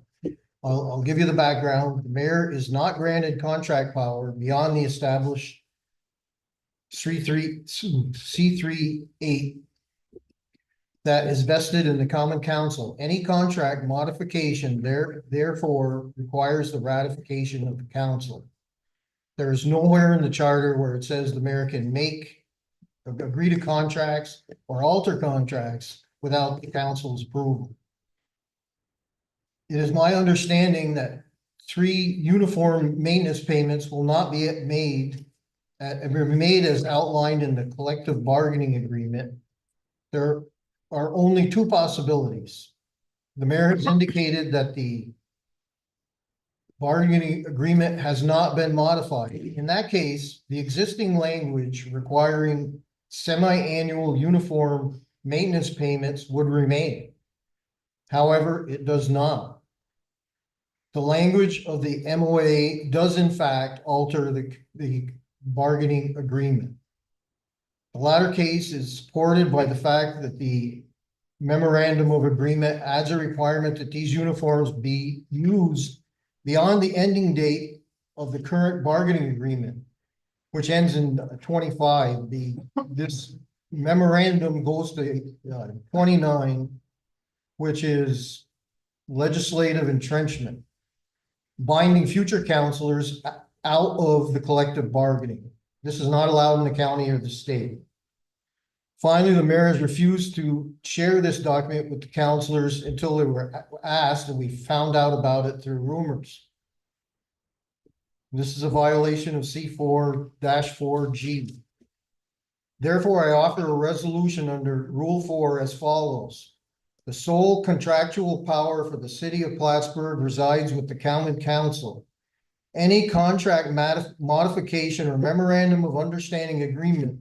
I'll give you the background. The mayor is not granted contract power beyond the established C3(8) that is vested in the common council. Any contract modification therefore requires the ratification of the council. There is nowhere in the charter where it says the mayor can agree to contracts or alter contracts without the council's approval. It is my understanding that 3 uniform maintenance payments will not be made as outlined in the collective bargaining agreement. There are only 2 possibilities. The mayor has indicated that the bargaining agreement has not been modified. In that case, the existing language requiring semi-annual uniform maintenance payments would remain. However, it does not. The language of the MOA does in fact alter the bargaining agreement. The latter case is supported by the fact that the memorandum of agreement adds a requirement that these uniforms be used beyond the ending date of the current bargaining agreement, which ends in 25. This memorandum goes to 29, which is legislative entrenchment, binding future councilors out of the collective bargaining. This is not allowed in the county or the state. Finally, the mayor has refused to share this document with the councilors until they were asked, and we found out about it through rumors. This is a violation of C4-4G. Therefore, I offer a resolution under Rule 4 as follows. The sole contractual power for the city of Plattsburgh resides with the common council. Any contract modification or memorandum of understanding agreement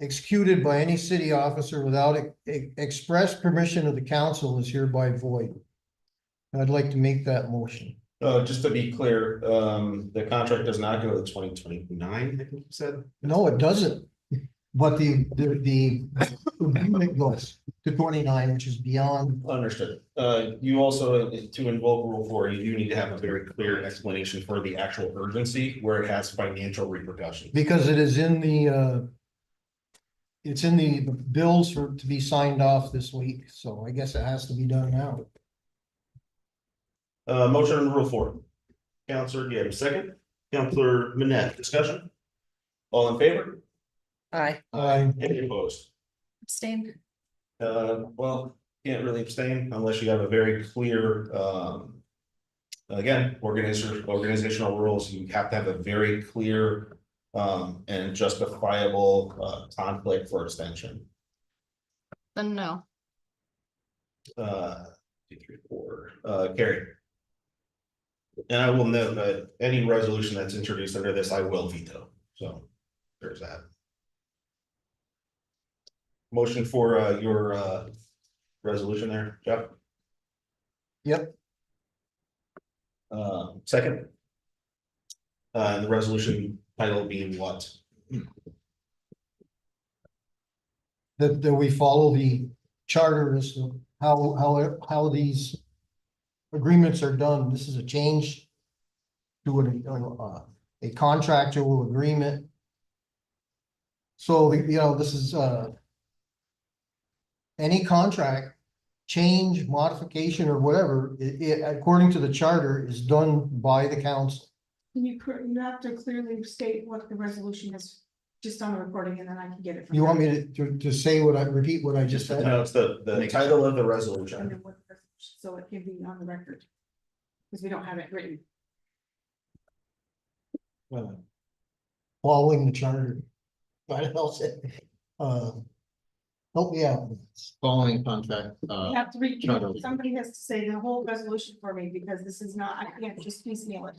executed by any city officer without express permission of the council is hereby void. I'd like to make that motion. Just to be clear, the contract does not go to 2029, I think you said. No, it doesn't. But the agreement goes to 29, which is beyond. Understood. You also, to invoke Rule 4, you do need to have a very clear explanation for the actual urgency where it has financial repercussions. Because it is in the it's in the bills to be signed off this week, so I guess it has to be done now. Motion on Rule 4. Counselor, do you have a second? Counselor Manette, discussion? All in favor? Aye. Any opposed? Abstain. Well, can't really abstain unless you have a very clear, again, organizational rules. You have to have a very clear and justifiable conflict for extension. Then no. 2, 3, 4, carry. And I will note that any resolution that's introduced under this, I will veto, so there's that. Motion for your resolution there, Jeff? Yep. Second. The resolution title being what? That we follow the charter as to how these agreements are done. This is a change to a contractual agreement. So, you know, this is, any contract change, modification, or whatever, according to the charter, is done by the council. You have to clearly state what the resolution is, just on the recording, and then I can get it. from You want her. me to say repeat what I just said? No, it's the title of the And resolution. then what the resolution, so it can be on the record. Because we don't have it written. Following the charter. What else? Help me out. Following contract, You have to read, charter. somebody has to say the whole resolution for me, because this is not, I can't just piecemeal it.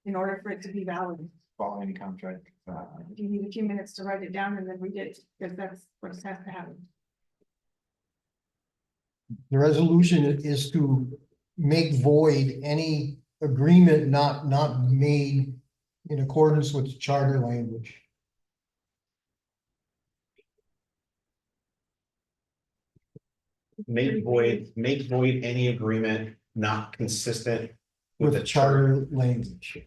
In order for it to be valid, following contract. you need a few minutes to write it down and then read it, because that's what has to happen. The resolution is to make void any agreement not made in accordance with the charter language. Make void any agreement not consistent With the charter language.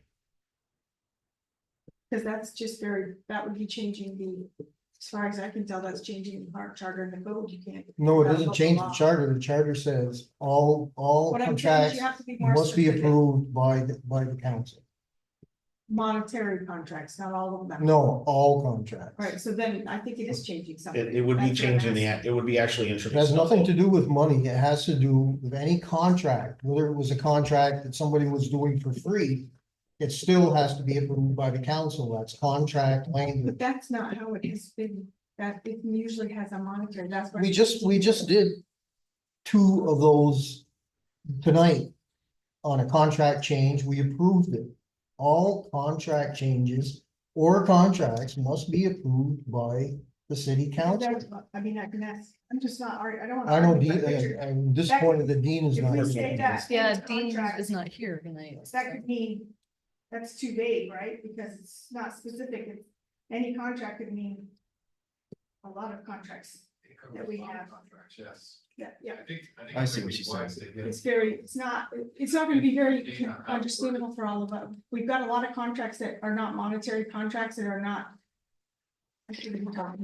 Because that's just that would be changing as far as I can tell, that's changing our charter and the code, you can't. No, it that's doesn't local change the law. charter. The charter says all What I'm saying is contracts you have to be more must be specific. approved by the council. Monetary contracts, not all of them. No, all contracts. Right, so then I think it is changing something. It would be That's what I'm changing asking. it would be actually It introduced. has nothing to do with money. It has to do with any contract, whether it was a contract that somebody was doing for free. It still has to be approved by the council. That's contract language. But that's not how it has been, that it usually has a monetary, that's what. We just did two of those tonight on a contract change. We approved it. All contract changes or contracts must be approved by the city council. I mean, I can ask, I'm just not, I don't. I know argue, Dean, but Richard, I'm disappointed that Dean is if not. we here. say that- Yeah, Any Dean contract- is not here tonight. That could mean, that's too vague, right? Because it's not specific, it's, any contract could mean. A lot of contracts, that we have. Contracts, yes. yeah, I see what she's saying. it's not gonna be very understandable for all of us. We've got a lot of contracts that are not monetary contracts that are not. I shouldn't even talk.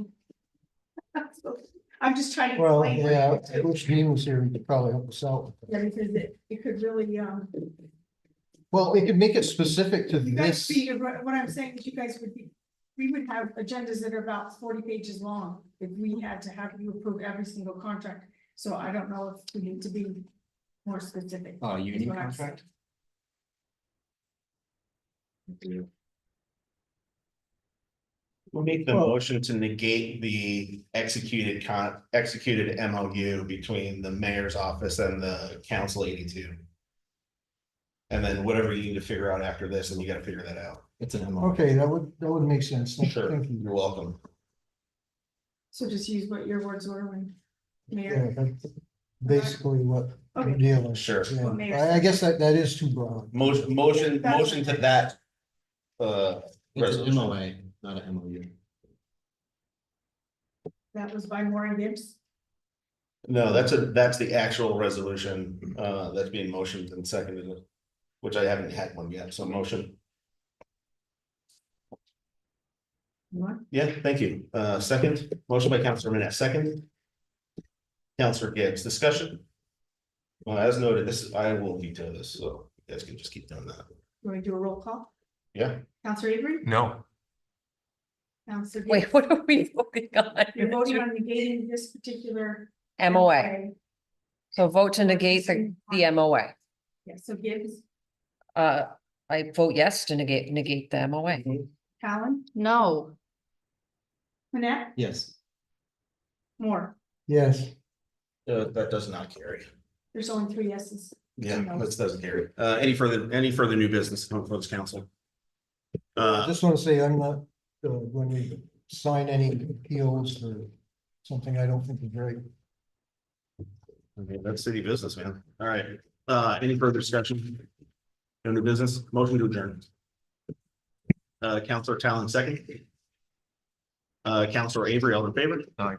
I'm just trying to. Well, explain what yeah, it I is. wish Dean was here. He could probably help us out. Yeah, because it could really, Well, it could make it specific to you guys this. what I'm saying is you guys would be. We would have agendas that are about 40 pages long if we had to have you approve every single contract. So I don't know if we need to be more specific. is Union what I'm contract? We'll make the Well- motion to negate the executed MOU between the mayor's office and the council 82. And then whatever you need to figure out after this, and you gotta figure that out. It's an MO. Okay, that would make sense. Thank Sure, thank you. you're welcome. So just use what your words were when. Mayor, Yeah, that's basically what we're Okay. dealing. Sure. Yeah, Mayor I guess that is too broad. Motion to that. It's an Resolution. MOA, not an MOU. that was by Warren Gibbs. No, that's the actual resolution, that's being motioned and seconded, which I haven't had one yet, so motion. What? Yeah, thank you. Second, motion by Councilor Manette, second. Counselor Gibbs, discussion? Well, as noted, I will veto this, so you guys can just keep doing that. You want to do a roll call? Yeah, Counselor Avery? No. Counselor Wait, Gibbs? what are we voting You're voting on? on negating this particular. MOA. So vote to negate the MOA. Yeah, so Gibbs, I vote yes to negate the MOA. Callan, No, Manette, Yes. Moore. Yes, that does not carry. There's only 3 yeses. Yeah, that doesn't carry. Any further new business to come before this council? I just want to say I'm not, when we sign any appeals or something I don't think is right. Okay, that's city business, man. All right, any further discussion? No new business, motion to adjourn. Counselor Talon, second. Counselor Avery, all in favor? Aye.